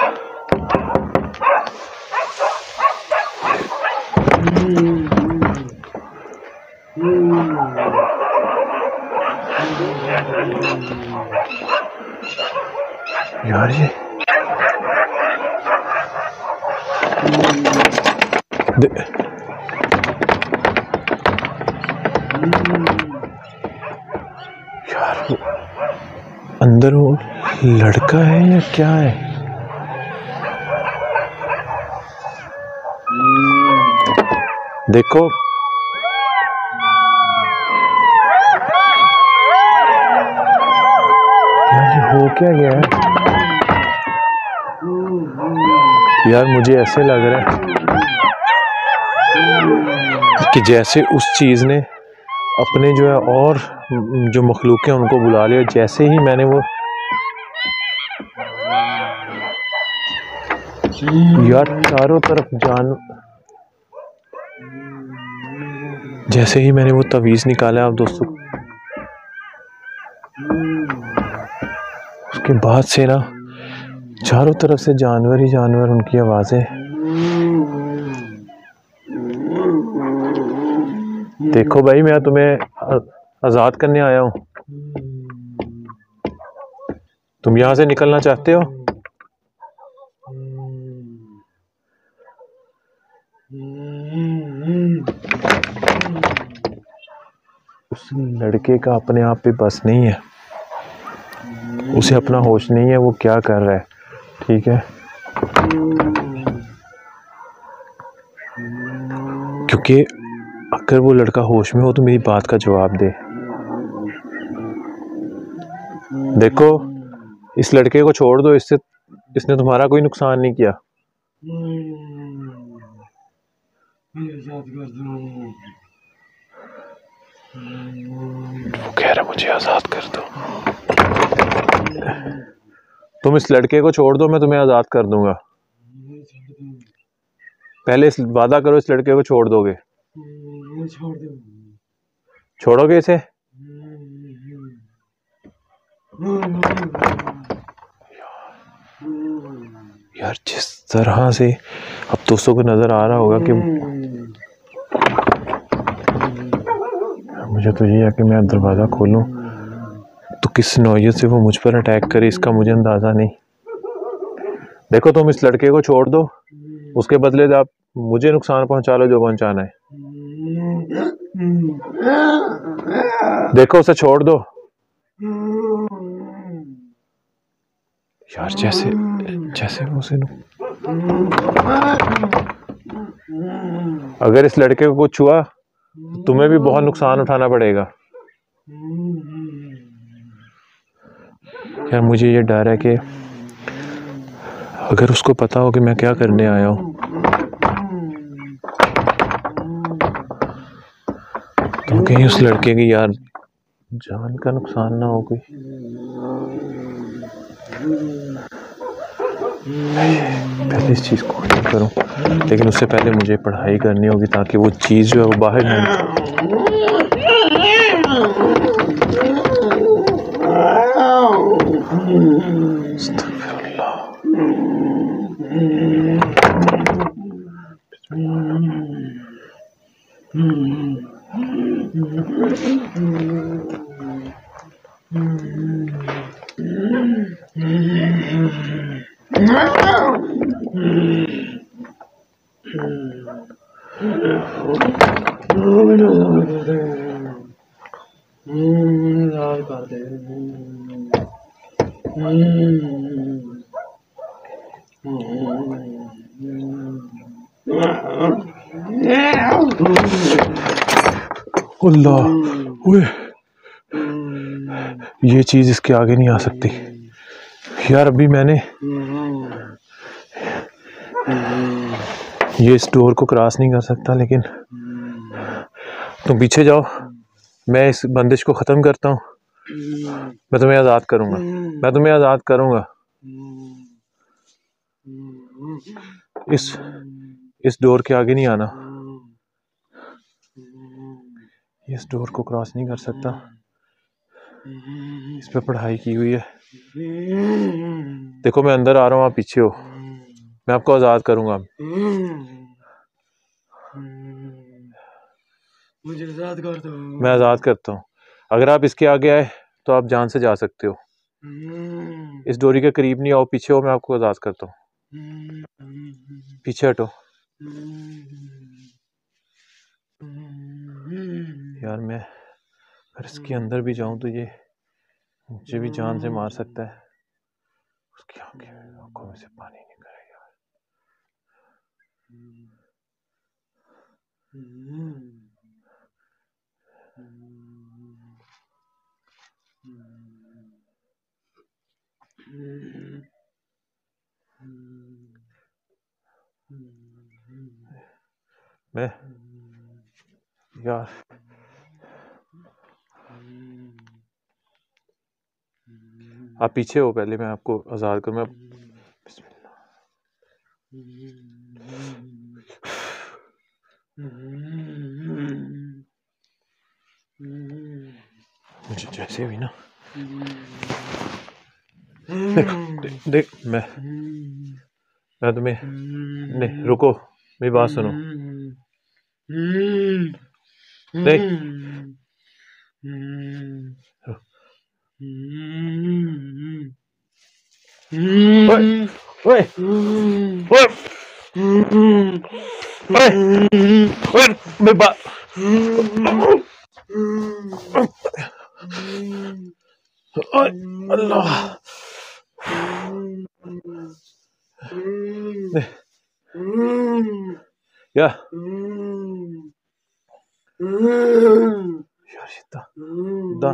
यार ये यार वो अंदर वो लड़का है या क्या है? देखो यार ये हो क्या गया है यार, मुझे ऐसे लग रहा है कि जैसे उस चीज़ ने अपने जो है और जो मखलूक हैं उनको बुला लिया। जैसे ही मैंने वो यार चारों तरफ जैसे ही मैंने वो तवीज़ निकाला आप दोस्तों, उसके बाद से ना चारों तरफ से जानवर ही जानवर, उनकी आवाज़ें। देखो भाई, मैं तुम्हें आज़ाद करने आया हूँ, तुम यहाँ से निकलना चाहते हो? उस लड़के का अपने आप पे बस नहीं है, उसे अपना होश नहीं है, वो क्या कर रहा है, ठीक है, क्योंकि अगर वो लड़का होश में हो तो मेरी बात का जवाब दे। देखो इस लड़के को छोड़ दो, इसने तुम्हारा कोई नुकसान नहीं किया। वो कह रहा मुझे आज़ाद कर दो। तुम इस लड़के को छोड़ दो, मैं तुम्हें आज़ाद कर दूंगा। पहले इस वादा करो, इस लड़के को छोड़ दोगे? छोड़ोगे इसे? यार जिस तरह से अब दोस्तों को नजर आ रहा होगा कि मुझे तो ये है कि मैं दरवाज़ा खोलूं तो किस नौयत से वो मुझ पर अटैक करे, इसका मुझे अंदाज़ा नहीं। देखो तुम इस लड़के को छोड़ दो, उसके बदले आप मुझे नुकसान पहुंचा लो जो पहुंचाना है। देखो उसे छोड़ दो यार, जैसे जैसे उसे अगर इस लड़के को कुछ हुआ तो तुम्हें भी बहुत नुकसान उठाना पड़ेगा। यार मुझे ये डर है कि अगर उसको पता हो कि मैं क्या करने आया हूँ तो कहीं उस लड़के की यार जान का नुकसान ना हो कोई। पहले इस चीज़ को हल करूँ, लेकिन उससे पहले मुझे पढ़ाई करनी होगी ताकि वो चीज़ जो है वो बाहर ना अल्लाह, ये चीज़ इसके आगे नहीं आ सकती यार। अभी मैंने ये इस डोर को क्रॉस नहीं कर सकता, लेकिन तुम पीछे जाओ, मैं इस बंदिश को ख़त्म करता हूँ, मैं तुम्हें आज़ाद करूँगा, मैं तुम्हें आज़ाद करूँगा। इस डोर के आगे नहीं आना, इस डोर को क्रॉस नहीं कर सकता। इस पे पढ़ाई की हुई है। देखो मैं अंदर आ रहा हूँ, आप पीछे हो, मैं आपको आज़ाद करूँगा। मुझे आज़ाद कर दो। मैं आज़ाद करता हूँ। अगर आप इसके आगे आए तो आप जान से जा सकते हो। इस डोरी के करीब नहीं आओ, पीछे हो, मैं आपको आज़ाद करता हूँ। पीछे हटो यार। मैं अगर इसके अंदर भी जाऊं तो ये मुझे भी जान से मार सकता है। उसकी आंखों में से पानी निकल रहा है यार। मैं यार आप पीछे हो, पहले मैं आपको आज़ाद करूँ। मुझे जैसे भी ना देख मैं तुम्हें नहीं, रुको, मेरी बात सुनो। देख ओए ओए ओए मेरी बात अल्लाह। यार दा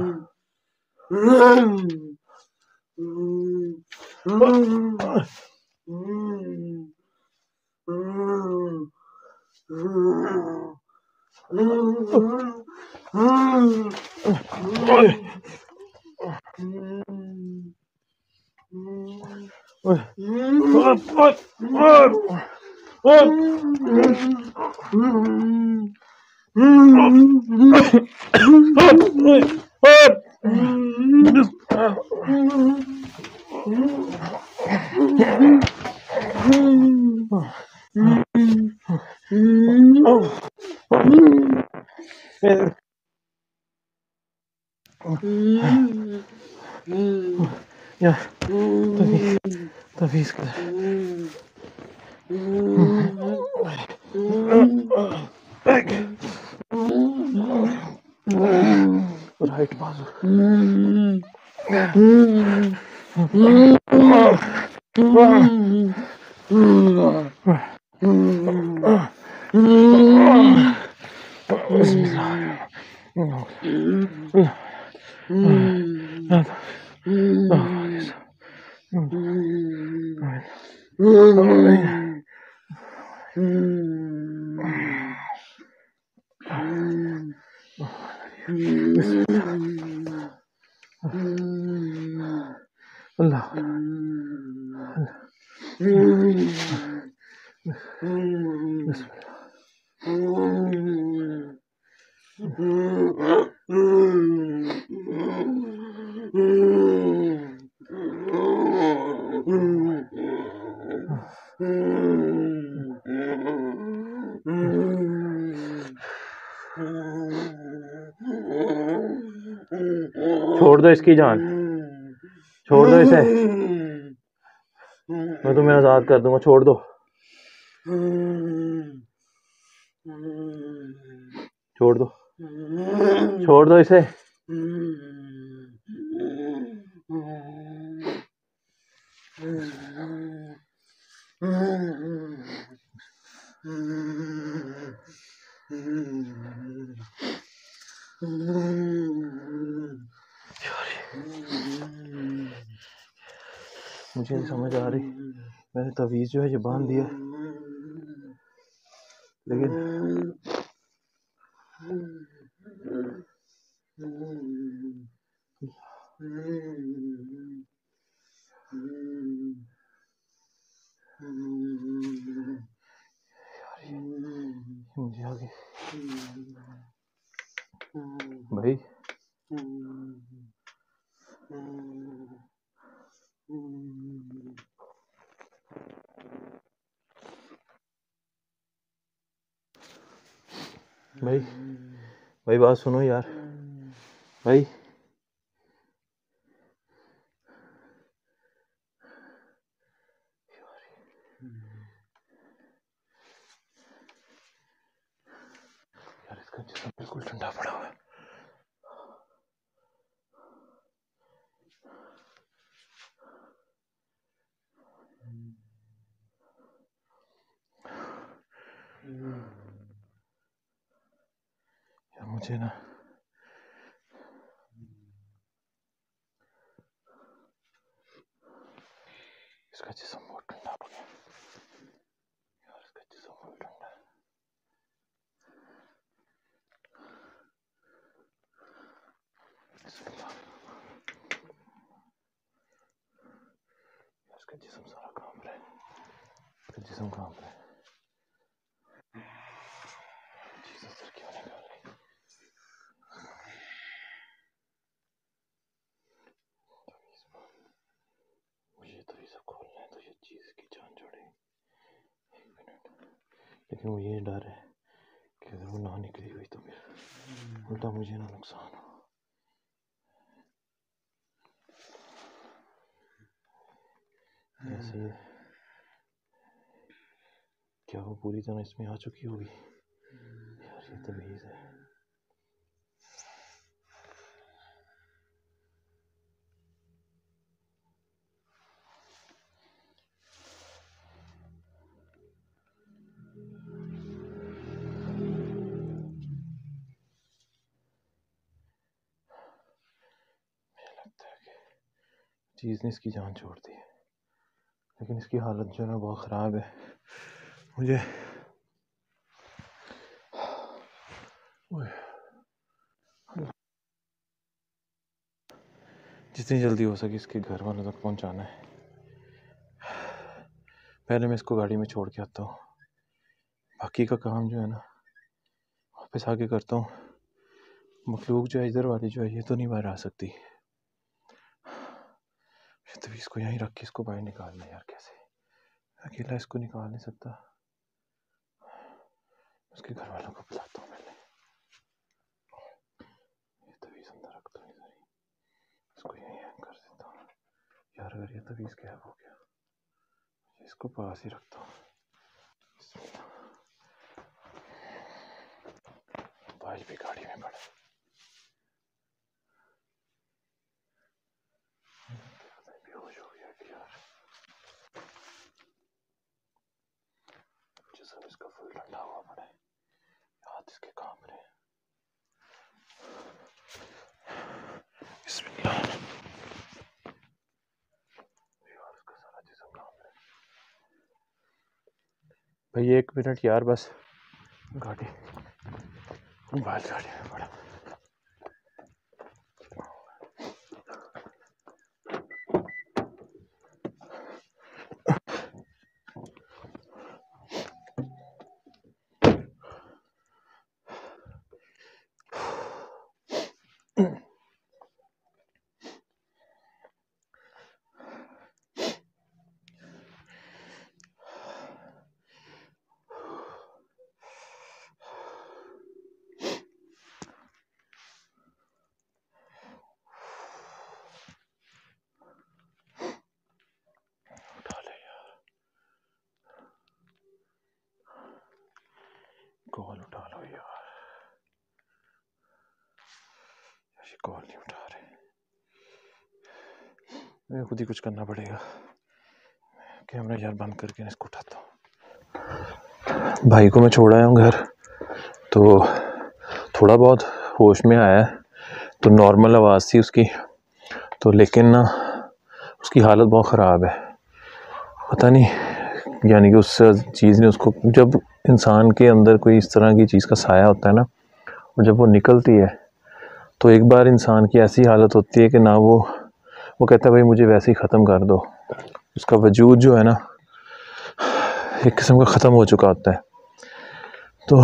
या तवीज़ कर राइट बाजू अल्लाह छोड़ दो इसकी जान, छोड़ दो इसे, मैं तुम्हें आजाद कर दूंगा, छोड़ दो, छोड़ दो, छोड़ दो इसे। मुझे नहीं समझ आ रही, मैंने तवीज़ जो है ये बांध दिया, लेकिन मुझे आगे भाई भाई भाई बात सुनो यार भाई, यार इसका जिस्म बिल्कुल ठंडा पड़ा हुआ है। यार मुझे ना इसका जिस्म बहुत ठंडा हो गया यार, इसका जिस्म बहुत ठंडा है। इसका जिस्म सारा कांप रहा है, इसका जिस्म कांप रहा है। जीसस सर क्यों निकाल रही, मुझे तो ये सब खोलना है तो ये चीज़ की जान छोड़ेगी, एक मिनट। लेकिन मुझे ये डर है कि अगर वो ना निकली हुई तो फिर उल्टा मुझे ना नुकसान हो। ऐसे क्या वो पूरी तरह इसमें आ चुकी होगी यार, ये तमीज़ है। चीज़ ने इसकी जान छोड़ दी है, लेकिन इसकी हालत जो है ना बहुत ख़राब है। मुझे जितनी जल्दी हो सके इसके घर वालों तक पहुंचाना है। पहले मैं इसको गाड़ी में छोड़ के आता हूँ, बाकी का काम जो है ना वापस आके करता हूँ। मखलूक जो है इधर वाली जो है ये तो नहीं बाहर आ सकती, तो इसको यहीं रख के इसको बाहर निकालना यार, कैसे अकेला इसको निकाल नहीं सकता। उसके घर वालों को बुलाता हूँ पहले, ये तवीज़ अंदर रखता हूँ इधर ही, इसको यहीं हैंग कर देता हूँ यार। अगर ये तवीज़ गैप हो गया इसको पास ही रखता हूँ। मोबाइल भी गाड़ी में पड़ा, बेहोश हो गया कि यार जिसम इसका फुल ठंडा हुआ पड़ा है, हाथ इसके कांप रहे हैं। बिस्मिल्लाह यार, इसका सारा जिस्म कांप रहा है। भाई 1 मिनट यार बस, गाड़ी मोबाइल गाड़ी में पड़ा। कॉल उठा लो यार, ये कॉल नहीं उठा रहे, मुझे खुद ही कुछ करना पड़ेगा। कैमरा यार बंद करके इसको उठाता हूँ। भाई को मैं छोड़ आया हूँ घर, तो थोड़ा बहुत होश में आया है, तो नॉर्मल आवाज़ थी उसकी, तो लेकिन ना उसकी हालत बहुत ख़राब है, पता नहीं, यानी कि उस चीज़ ने उसको, जब इंसान के अंदर कोई इस तरह की चीज़ का साया होता है ना, और जब वो निकलती है तो एक बार इंसान की ऐसी हालत होती है कि ना वो कहता है भाई मुझे वैसे ही ख़त्म कर दो। उसका वजूद जो है ना एक किस्म का ख़त्म हो चुका होता है। तो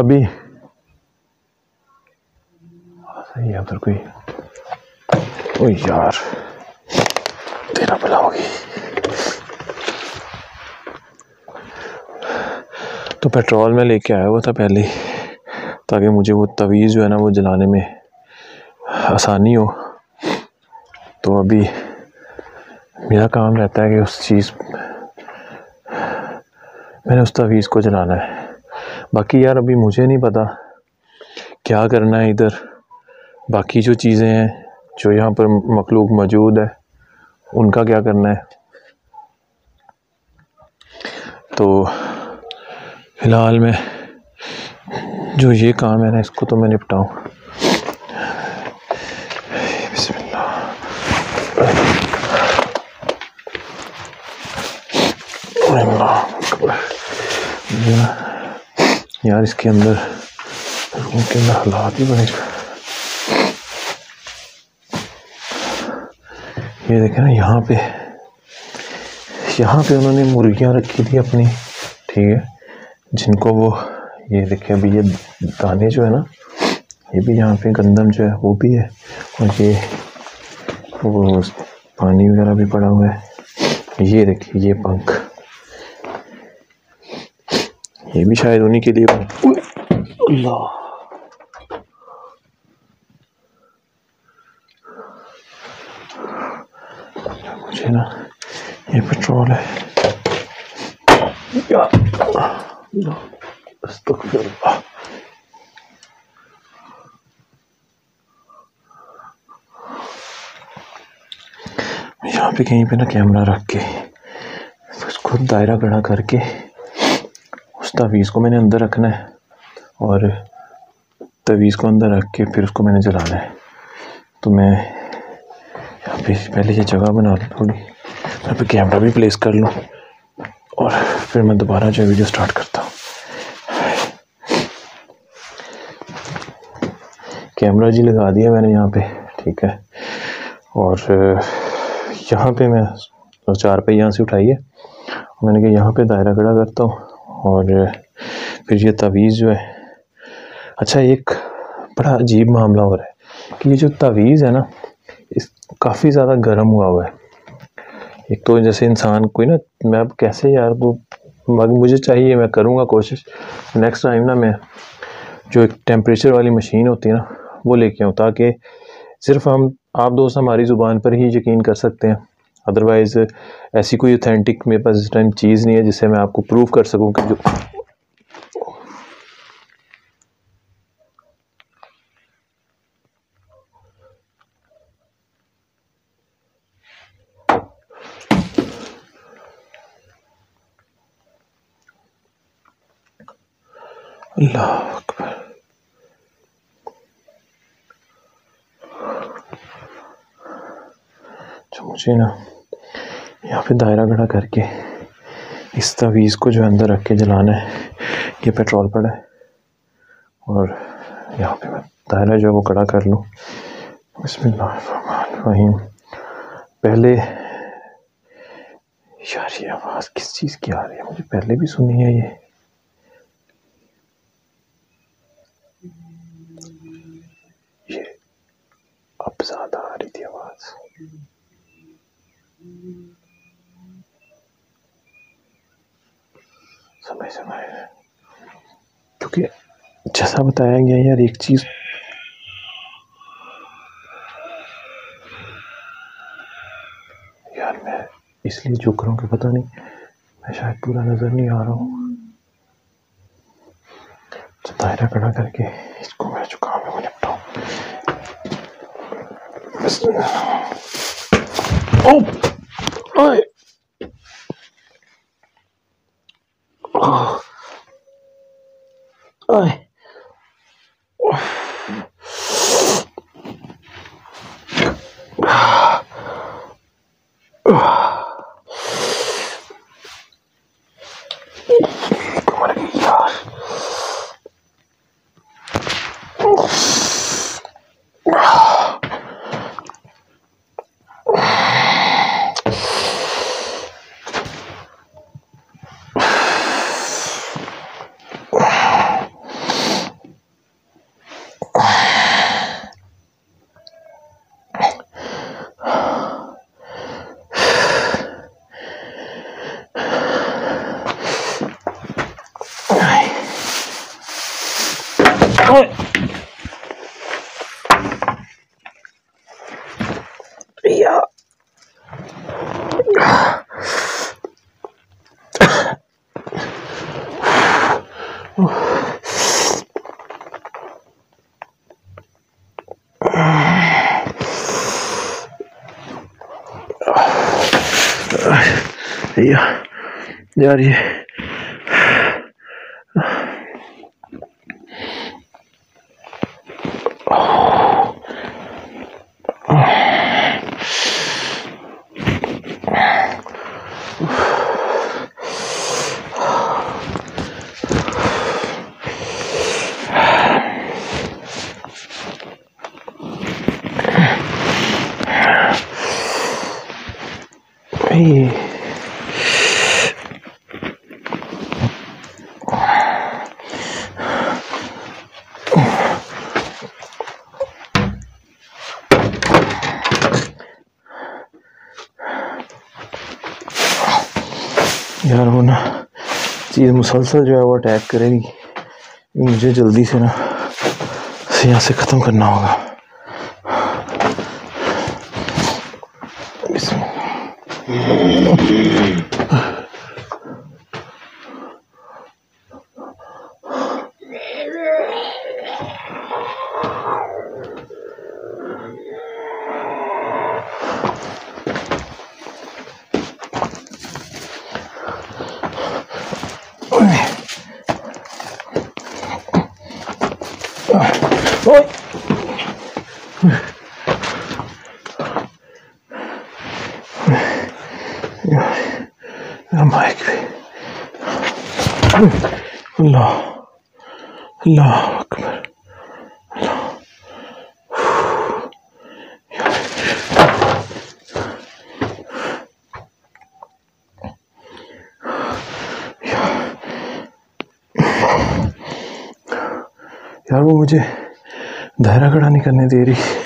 अभी सही है उधर कोई, ओ यार तेरा भला होगी। तो पेट्रोल में लेके आया हुआ था पहले, ताकि मुझे वो तवीज़ जो है ना वो जलाने में आसानी हो। तो अभी मेरा काम रहता है कि उस चीज़, मैंने उस तवीज़ को जलाना है। बाकी यार अभी मुझे नहीं पता क्या करना है इधर, बाकी जो चीज़ें हैं जो यहाँ पर मखलूक मौजूद है उनका क्या करना है। तो फ़िलहाल मैं जो ये काम है ना इसको तो मैं निपटाऊँ। यार इसके अंदर रूम के अंदर हालात ही बने। ये देखें ना, यहाँ पे उन्होंने मुर्गियाँ रखी थी अपनी, ठीक है, जिनको वो, ये देखें अभी ये दाने जो है ना, ये भी यहाँ पे गंदम जो है वो भी है, और ये वो पानी वगैरह भी पड़ा हुआ है। ये देखिए ये पंख, ये भी शायद उन्हीं के लिए। अल्लाह, मुझे ना ये पेट्रोल है या अस्तगफिरुल्लाह। यहाँ पे कहीं पे ना कैमरा रख के उसको दायरा खड़ा करके उस तवीज़ को मैंने अंदर रखना है, और तवीज़ को अंदर रख के फिर उसको मैंने जलाना है। तो मैं यहाँ पे पहले ये जगह बना लूँ थोड़ी, यहाँ पे कैमरा भी प्लेस कर लूँ, और फिर मैं दोबारा जो वीडियो स्टार्ट करता हूँ। कैमरा जी लगा दिया मैंने यहाँ पे, ठीक है, और यहाँ पे मैं 4 पे यहाँ से उठाइए, मैंने कहा यहाँ पे दायरा खड़ा करता हूँ, और फिर ये तवीज़ जो है। अच्छा, एक बड़ा अजीब मामला हो रहा है कि ये जो तवीज़ है ना, इस काफ़ी ज़्यादा गर्म हुआ है। एक तो जैसे इंसान कोई ना, मैं अब कैसे यार वो, मुझे चाहिए, मैं करूँगा कोशिश नेक्स्ट टाइम ना, मैं जो एक टेम्परेचर वाली मशीन होती है ना वो लेके आऊँ, ताकि सिर्फ आप दोस्त हमारी ज़ुबान पर ही यकीन कर सकते हैं। अदरवाइज़ ऐसी कोई ऑथेंटिक मेरे पास इस टाइम चीज़ नहीं है जिससे मैं आपको प्रूव कर सकूं कि जो अल्लाह अकबर। तो मुझे ना यहाँ पे दायरा खड़ा करके इस तवीज़ को जो अंदर रख के जलाना है। ये पेट्रोल पड़ा है, और यहाँ पे मैं दायरा जो वो खड़ा कर लूँ। बिस्मिल्लाहिर्रहमानिर्रहीम। पहले यार ये आवाज़ किस चीज़ की आ रही है, मुझे पहले भी सुनी है ये अब ज़्यादा आ रही थी आवाज़। समझ क्योंकि जैसा बताया गया यार, एक चीज़ यार मैं इसलिए झुक रहा हूँ कि पता नहीं, मैं शायद पूरा नज़र नहीं आ रहा हूँ। दायरा खड़ा करके इसको मैं जो काम है वो निपटाऊं। ओए ओए मर गई यार। Yeah. यार ये यार वो ना चीज़ मुसलसल जो है वो अटैक करेगी। मुझे जल्दी से ना यहाँ से ख़त्म करना होगा। माइक पे अल्लाह अल्लाह अकबर। यार वो मुझे दायरा खड़ा नहीं करने दे रही।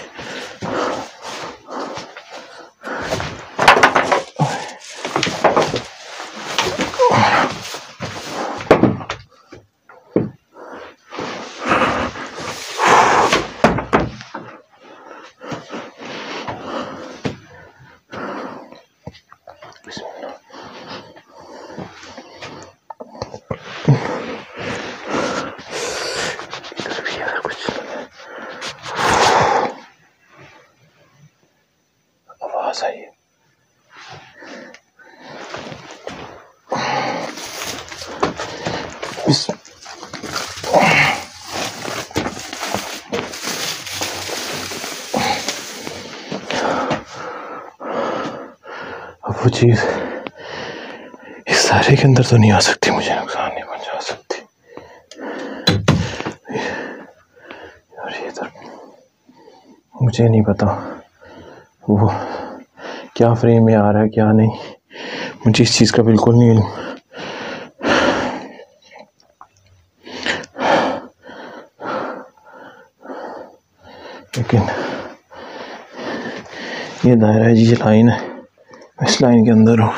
आवाज अब वो चीज इस सारे के अंदर तो नहीं आ सकती, मुझे नुकसान नहीं पहुंचा सकती। और ये तो मुझे नहीं पता वो क्या फ्रेम में आ रहा है क्या नहीं, मुझे इस चीज़ का बिल्कुल नहीं इल्म। लेकिन ये दायरा है जी, ये लाइन है, मैं इस लाइन के अंदर हूँ।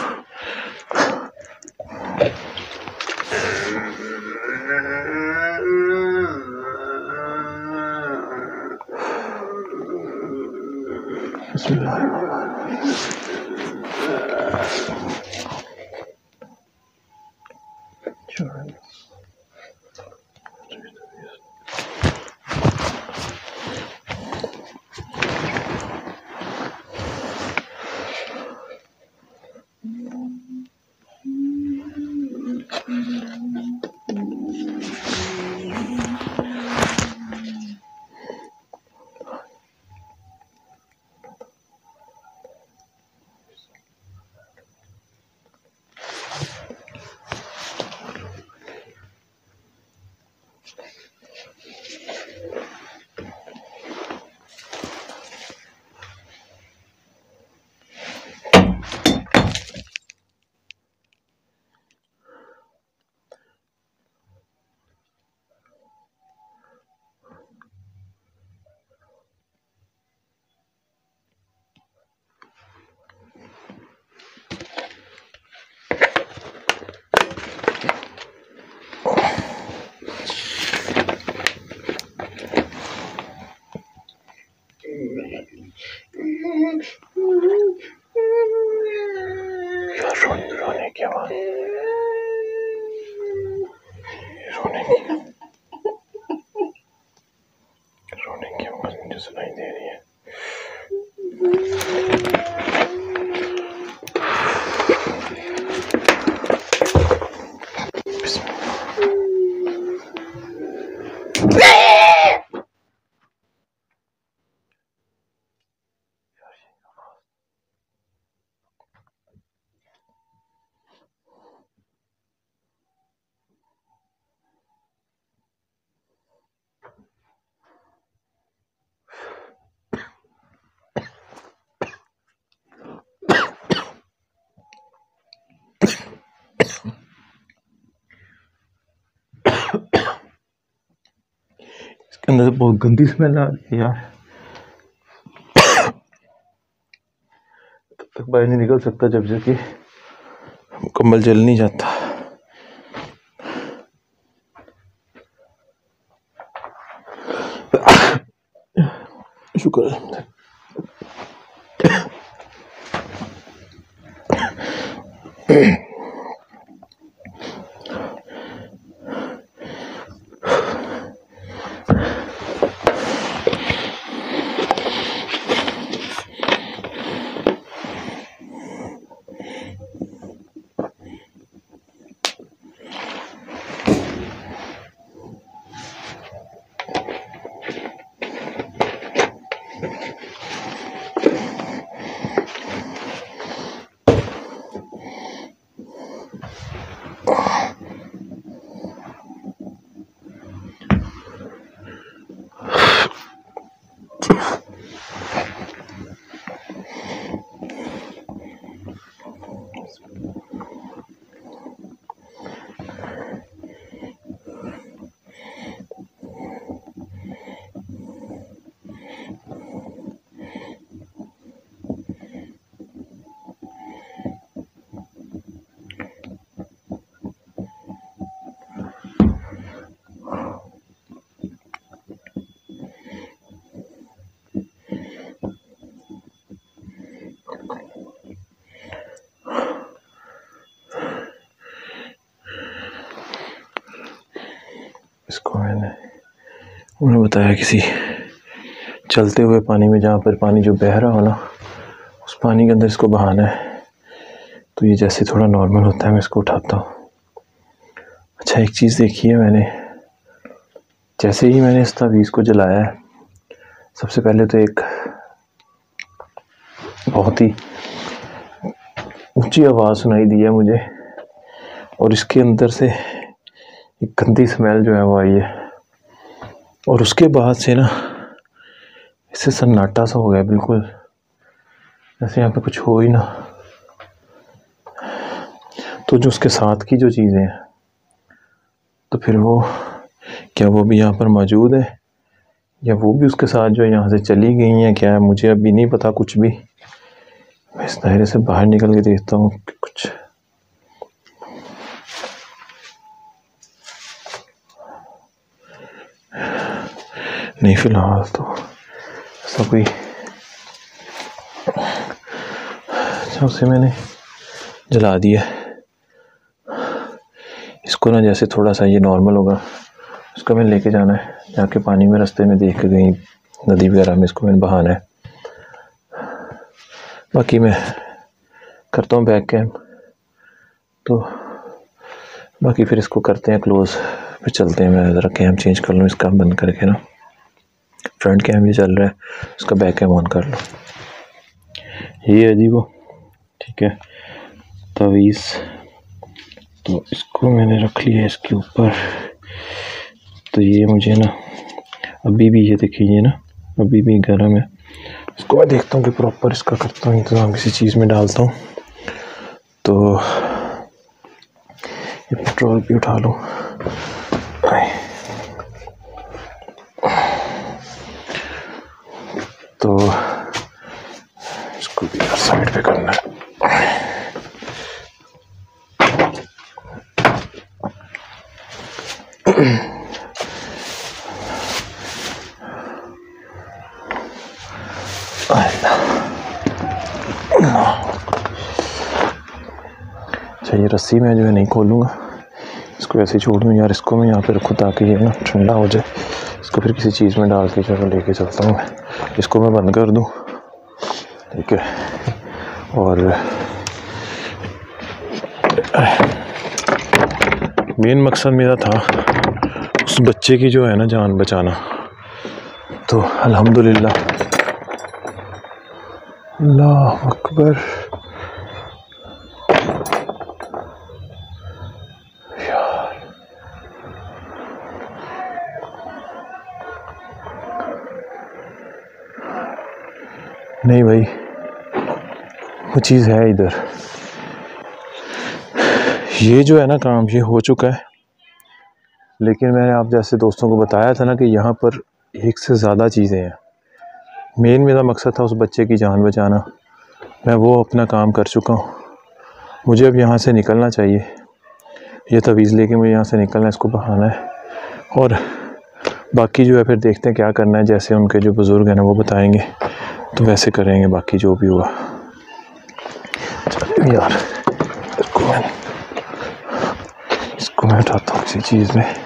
रोने की आवाज, रोने की आवाज मुझे सुनाई दे रही है। इसके अंदर से बहुत गंदी स्मेल आ रही है यार। तब तक बाहर नहीं निकल सकता जब तक कि मुकम्मल जल नहीं जाता। शुक्र है। इसको उन्होंने बताया किसी चलते हुए पानी में, जहाँ पर पानी जो बह रहा हो ना, उस पानी के अंदर इसको बहाना है। तो ये जैसे थोड़ा नॉर्मल होता है मैं इसको उठाता हूँ। अच्छा, एक चीज़ देखी है मैंने, जैसे ही मैंने इस तावीज़ को जलाया है, सबसे पहले तो एक बहुत ही ऊंची आवाज़ सुनाई दी है मुझे, और इसके अंदर से एक गंदी स्मेल जो है वो आई है। और उसके बाद से ना इससे सन्नाटा सा हो गया, बिल्कुल जैसे यहाँ पे कुछ हो ही ना। तो जो उसके साथ की जो चीज़ें हैं, तो फिर वो क्या वो भी यहाँ पर मौजूद है, या वो भी उसके साथ जो है यहाँ से चली गई हैं, क्या है मुझे अभी नहीं पता कुछ भी। मैं इस दायरे से बाहर निकल के देखता हूँ कि कुछ नहीं। फिलहाल तो ऐसा कोई, अच्छा उसे मैंने जला दिया। इसको ना जैसे थोड़ा सा ये नॉर्मल होगा, उसको मैंने लेके जाना है, जाके पानी में रास्ते में देख के कहीं नदी वगैरह में इसको मैंने बहाना है। बाकी मैं करता हूँ बैक कैम, तो बाकी फिर इसको करते हैं क्लोज, फिर चलते हैं। मैं ज़रा कैम चेंज कर लूँ इसका बंद करके ना, फ्रंट कैम भी चल रहा है, उसका बैक कैम ऑन कर लो। ये है जी वो, ठीक है, तावीज़। तो इसको मैंने रख लिया है इसके ऊपर। तो ये मुझे ना अभी भी, ये देखिए ना अभी भी गर्म है। इसको मैं देखता हूँ कि प्रॉपर इसका करता हूँ इंतज़ाम, किसी चीज़ में डालता हूँ। तो ये पेट्रोल भी उठा लूँ। तो इसको भी साइड पे करना है। अच्छा, ये रस्सी मैं जो है नहीं खोलूँगा, इसको ऐसे छोड़ दूँ यार। इसको मैं यहाँ पे रखूँ ताकि ये ना ठंडा हो जाए। इसको फिर किसी चीज़ में डाल के जो है लेके चलता हूँ मैं। इसको मैं बंद कर दूँ, ठीक है। और मेन मकसद मेरा था उस बच्चे की जो है ना जान बचाना। तो अल्हम्दुलिल्लाह, अल्लाह अकबर। नहीं भाई, वो चीज़ है इधर। ये जो है ना काम, ये हो चुका है। लेकिन मैंने आप जैसे दोस्तों को बताया था ना कि यहाँ पर एक से ज़्यादा चीज़ें हैं। मेन मेरा मकसद था उस बच्चे की जान बचाना। मैं वो अपना काम कर चुका हूँ। मुझे अब यहाँ से निकलना चाहिए। ये तवीज़ लेके मुझे यहाँ से निकलना है, इसको बहाना है। और बाकी जो है फिर देखते हैं क्या करना है। जैसे उनके जो बुज़ुर्ग हैं ना वो बताएंगे तो वैसे करेंगे, बाकी जो भी हुआ। चलिए यार, इसको मैं उठाता हूँ किसी चीज़ में।